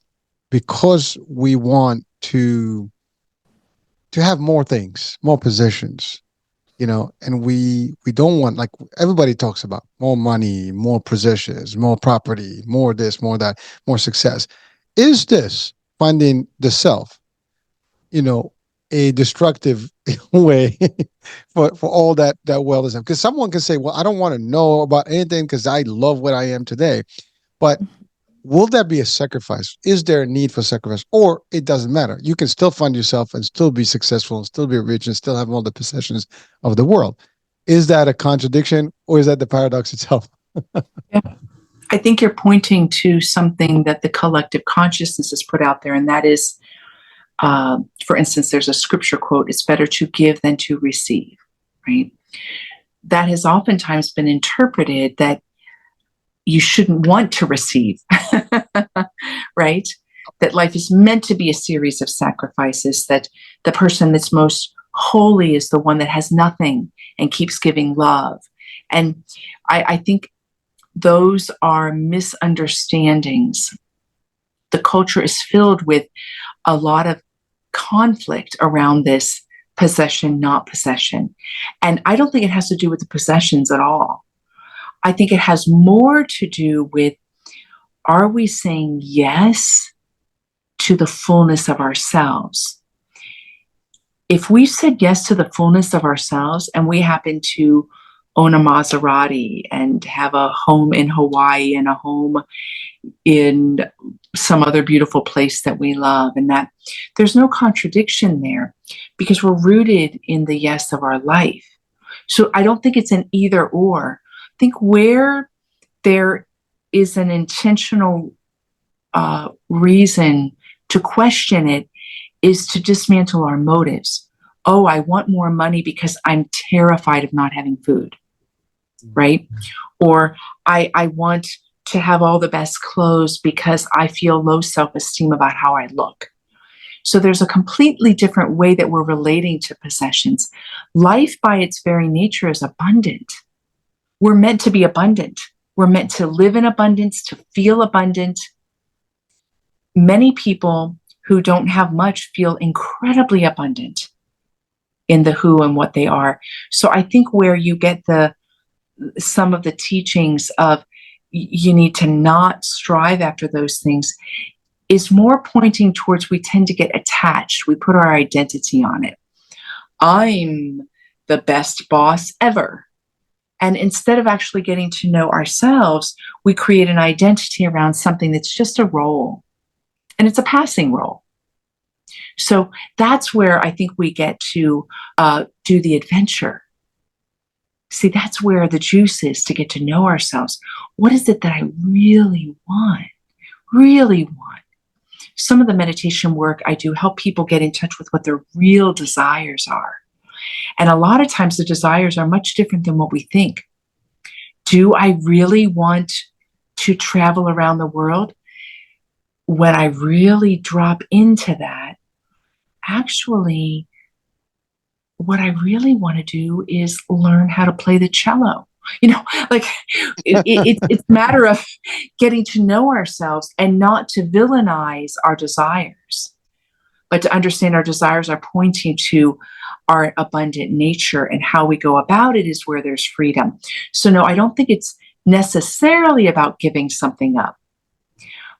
because we want to have more things, more positions, and we don't want, like everybody talks about, more money, more positions, more property, more this, more that, more success. Is this finding the self, you know, a destructive way for all that wellness? Because someone can say, well, I don't want to know about anything because I love what I am today. But will that be a sacrifice? Is there a need for sacrifice? Or it doesn't matter. You can still find yourself and still be successful and still be rich and still have all the possessions of the world. Is that a contradiction, or is that the paradox itself? Yeah. I think you're pointing to something that the collective consciousness has put out there, and that is, for instance, there's a scripture quote, it's better to give than to receive, right? That has oftentimes been interpreted that you shouldn't want to receive, right? That life is meant to be a series of sacrifices, that the person that's most holy is the one that has nothing and keeps giving love. And I think those are misunderstandings. The culture is filled with a lot of conflict around this possession, not possession. And I don't think it has to do with the possessions at all. I think it has more to do with, are we saying yes to the fullness of ourselves? If we said yes to the fullness of ourselves and we happen to own a Maserati and have a home in Hawaii and a home in some other beautiful place that we love, and that there's no contradiction there because we're rooted in the yes of our life. So I don't think it's an either or. I think where there is an intentional reason to question it is to dismantle our motives. Oh, I want more money because I'm terrified of not having food, right? Or I want to have all the best clothes because I feel low self-esteem about how I look. So there's a completely different way that we're relating to possessions. Life by its very nature is abundant. We're meant to be abundant. We're meant to live in abundance, to feel abundant. Many people who don't have much feel incredibly abundant in the who and what they are. So I think where you get some of the teachings of you need to not strive after those things is more pointing towards we tend to get attached. We put our identity on it. I'm the best boss ever. And instead of actually getting to know ourselves, we create an identity around something that's just a role. And it's a passing role. So that's where I think we get to do the adventure. See, that's where the juice is, to get to know ourselves. What is it that I really want? Really want? Some of the meditation work I do help people get in touch with what their real desires are. And a lot of times the desires are much different than what we think. Do I really want to travel around the world? When I really drop into that, actually, what I really want to do is learn how to play the cello. You know, like it's a matter of getting to know ourselves and not to villainize our desires, but to understand our desires are pointing to our abundant nature, and how we go about it is where there's freedom. So, no, I don't think it's necessarily about giving something up,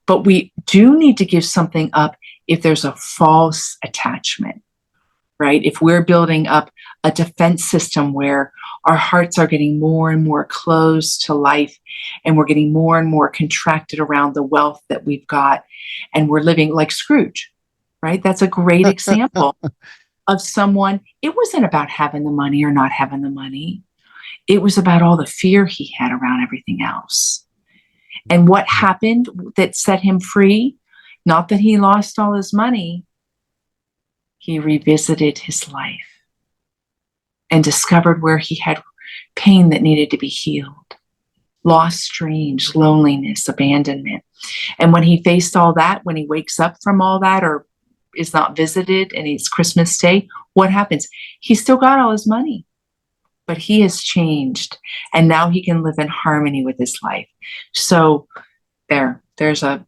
but we do need to give something up if there's a false attachment, right? If we're building up a defense system where our hearts are getting more and more closed to life, and we're getting more and more contracted around the wealth that we've got, and we're living like Scrooge, right? That's a great example of someone. It wasn't about having the money or not having the money. It was about all the fear he had around everything else. And what happened that set him free? Not that he lost all his money. He revisited his life and discovered where he had pain that needed to be healed, lost dreams, loneliness, abandonment. And when he faced all that, when he wakes up from all that, or is not visited, and it's Christmas Day, what happens? He still got all his money, but he has changed, and now he can live in harmony with his life. So there's a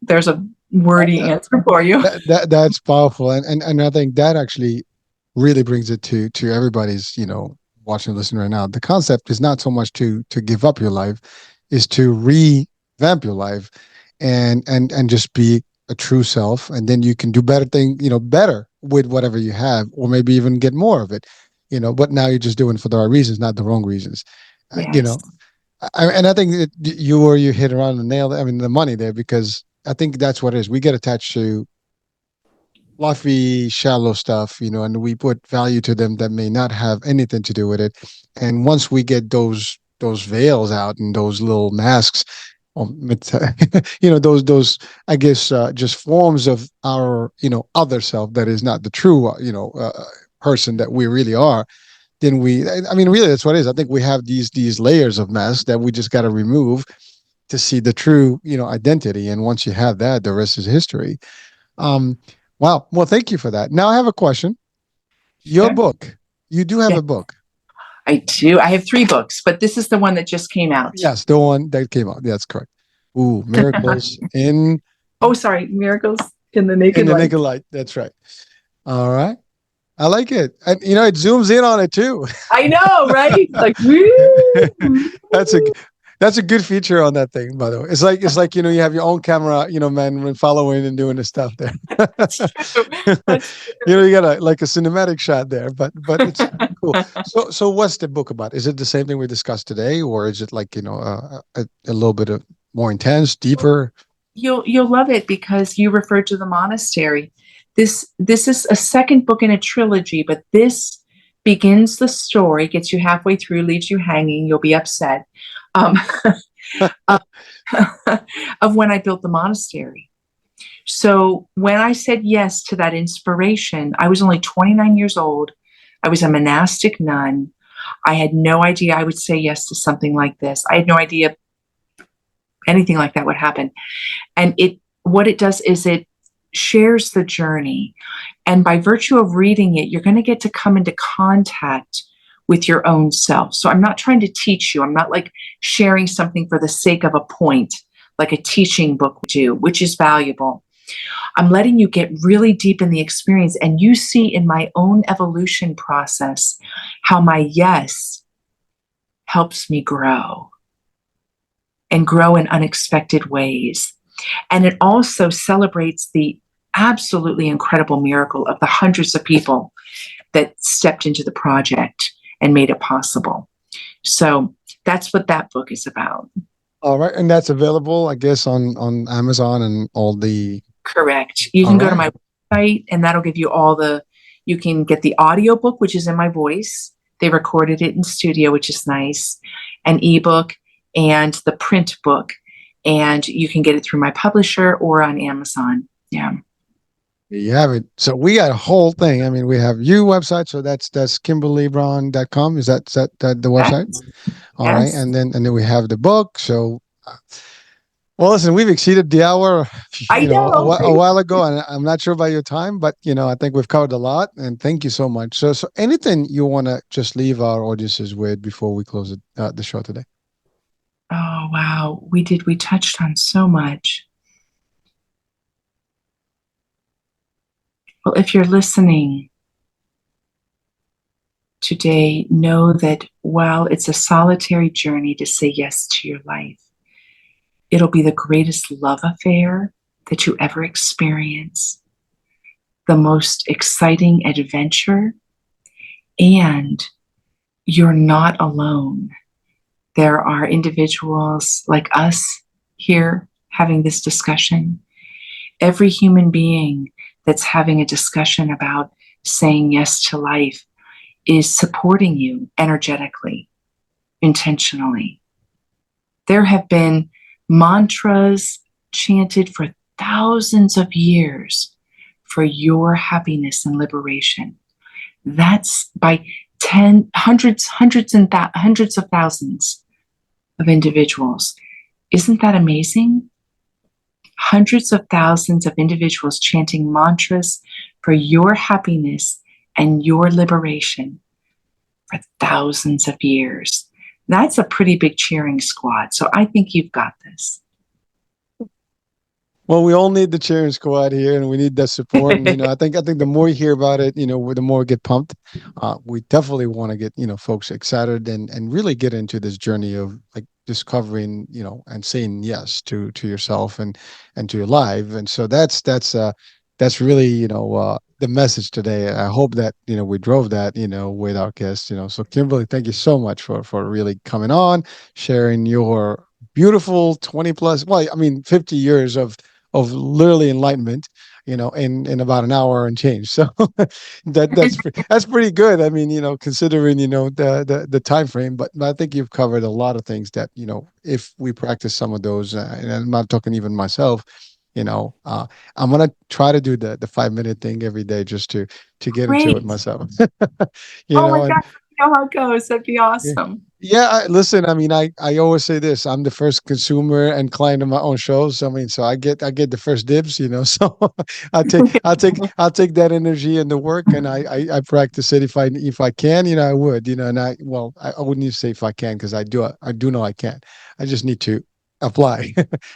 wordy answer for you. That's powerful, and I think that actually really brings it to everybody's, watching and listening right now. The concept is not so much to give up your life, is to revamp your life, and just be a true self, and then you can do better with whatever you have, or maybe even get more of it, but now you're just doing it for the right reasons, not the wrong reasons. Yes. And I think that you hit around the nail. I mean, the money there, because I think that's what it is. We get attached to fluffy, shallow stuff, and we put value to them that may not have anything to do with it. And once we get those veils out and those little masks, those I guess just forms of our other self that is not the true person that we really are. Then I mean, really, that's what it is. I think we have these layers of masks that we just got to remove to see the true identity. And once you have that, the rest is history. Um, wow. Well, thank you for that. Now I have a question. Your Sure. book, you do have Yeah, a book. I do. I have 3 books, but this is the one that just came out. Yes, the one that came out. That's correct. Ooh, miracles Oh, sorry, Miracles in the in Naked the Light. naked light. That's right. All right. I like it. And it zooms in on it too. I know, right? Like, woo! That's a that's a good feature on that thing, by the way. It's like you have your own camera, man, when following and doing the stuff there. That's true. That's You got like a cinematic shot there, but it's cool. So what's the book about? Is it the same thing we discussed today, or is it like a little bit of more intense, deeper? You'll love it because you referred to the monastery. This is a second book in a trilogy, but this begins the story, gets you halfway through, leaves you hanging. You'll be upset. Um, of, of when I built the monastery. So when I said yes to that inspiration, I was only 29 years old. I was a monastic nun. I had no idea I would say yes to something like this. I had no idea anything like that would happen. And what it does is it shares the journey. And by virtue of reading it, you're going to get to come into contact with your own self. So I'm not trying to teach you. I'm not like sharing something for the sake of a point, like a teaching book would do, which is valuable. I'm letting you get really deep in the experience, and you see in my own evolution process how my yes helps me grow and grow in unexpected ways. And it also celebrates the absolutely incredible miracle of the hundreds of people that stepped into the project and made it possible. So that's what that book is about. All right, and that's available, I guess, on Amazon and all the. Correct. You All can go to my right. website, and that'll give you you can get the audio book, which is in my voice. They recorded it in studio, which is nice, an ebook, and the print book. And you can get it through my publisher or on Amazon. Yeah. You have it. So we got a whole thing. I mean, we have your website. So that's kimberlybraun.com. Is that the website? All right, Yes, and then we have the book. So, well, listen, we've exceeded the hour, I know. a while ago, and I'm not sure about your time, but I think we've covered a lot, and thank you so much. So anything you want to just leave our audiences with before we close the show today? Oh, wow. We did. We touched on so much. Well, if you're listening today, know that while it's a solitary journey to say yes to your life, it'll be the greatest love affair that you ever experience, the most exciting adventure, and you're not alone. There are individuals like us here having this discussion. Every human being that's having a discussion about saying yes to life is supporting you energetically, intentionally. There have been mantras chanted for thousands of years for your happiness and liberation. That's by hundreds of thousands of individuals. Isn't that amazing? Hundreds of thousands of individuals chanting mantras for your happiness and your liberation for thousands of years. That's a pretty big cheering squad. So I think you've got this. Well, we all need the cheering squad here, and we need that support. And I think the more you hear about it, the more we get pumped. We definitely want to get folks excited and really get into this journey of like discovering and saying yes to yourself and to your life. And so that's really the message today. I hope that we drove that with our guests. So Kimberly, thank you so much for really coming on, sharing your beautiful 20 plus, well, I mean 50 years of literally enlightenment, in about an hour and change. So that's pretty good. I mean, considering the time frame. But I think you've covered a lot of things that if we practice some of those, and I'm not talking even myself. I'm gonna try to do the 5 minute thing every day just to get into it Great. myself. Oh my And gosh, you know how it goes. That'd be yeah. awesome. Yeah, listen, I mean, I always say this. I'm the first consumer and client of my own shows. I mean, so I get the first dibs, so I'll take that energy and the work, and I practice it if I can, I would, and I wouldn't even say if I can, because I do know I can. I just need to apply.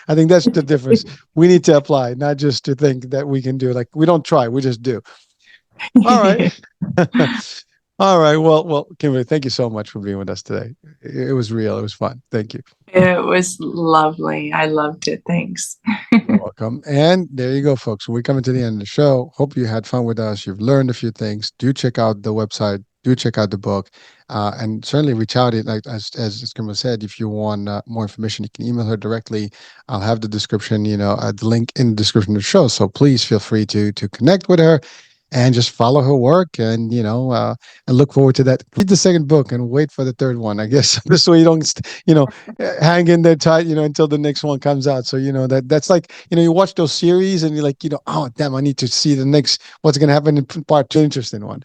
I think that's the difference. We need to apply, not just to think that we can do. Like, we don't try, we just do. All right. All right. Well, Kimberly, thank you so much for being with us today. It was real. It was fun. Thank you. It was lovely. I loved it. Thanks. You're welcome. And there you go, folks. We're coming to the end of the show. Hope you had fun with us. You've learned a few things. Do check out the website. Do check out the book, and certainly reach out. Like as Kimberly said, if you want more information, you can email her directly. I'll have the description, the link in the description of the show. So please feel free to connect with her and just follow her work, and look forward to that. Read the second book and wait for the third one, I guess. This way you don't hang in there tight until the next one comes out. So that's like you watch those series and you're like, oh damn, I need to see the next, what's going to happen in part 2. Interesting one.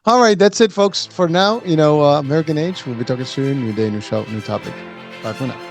All right, that's it, folks, for now. American Age, we'll be talking soon. New day, new show, new topic. Bye for now.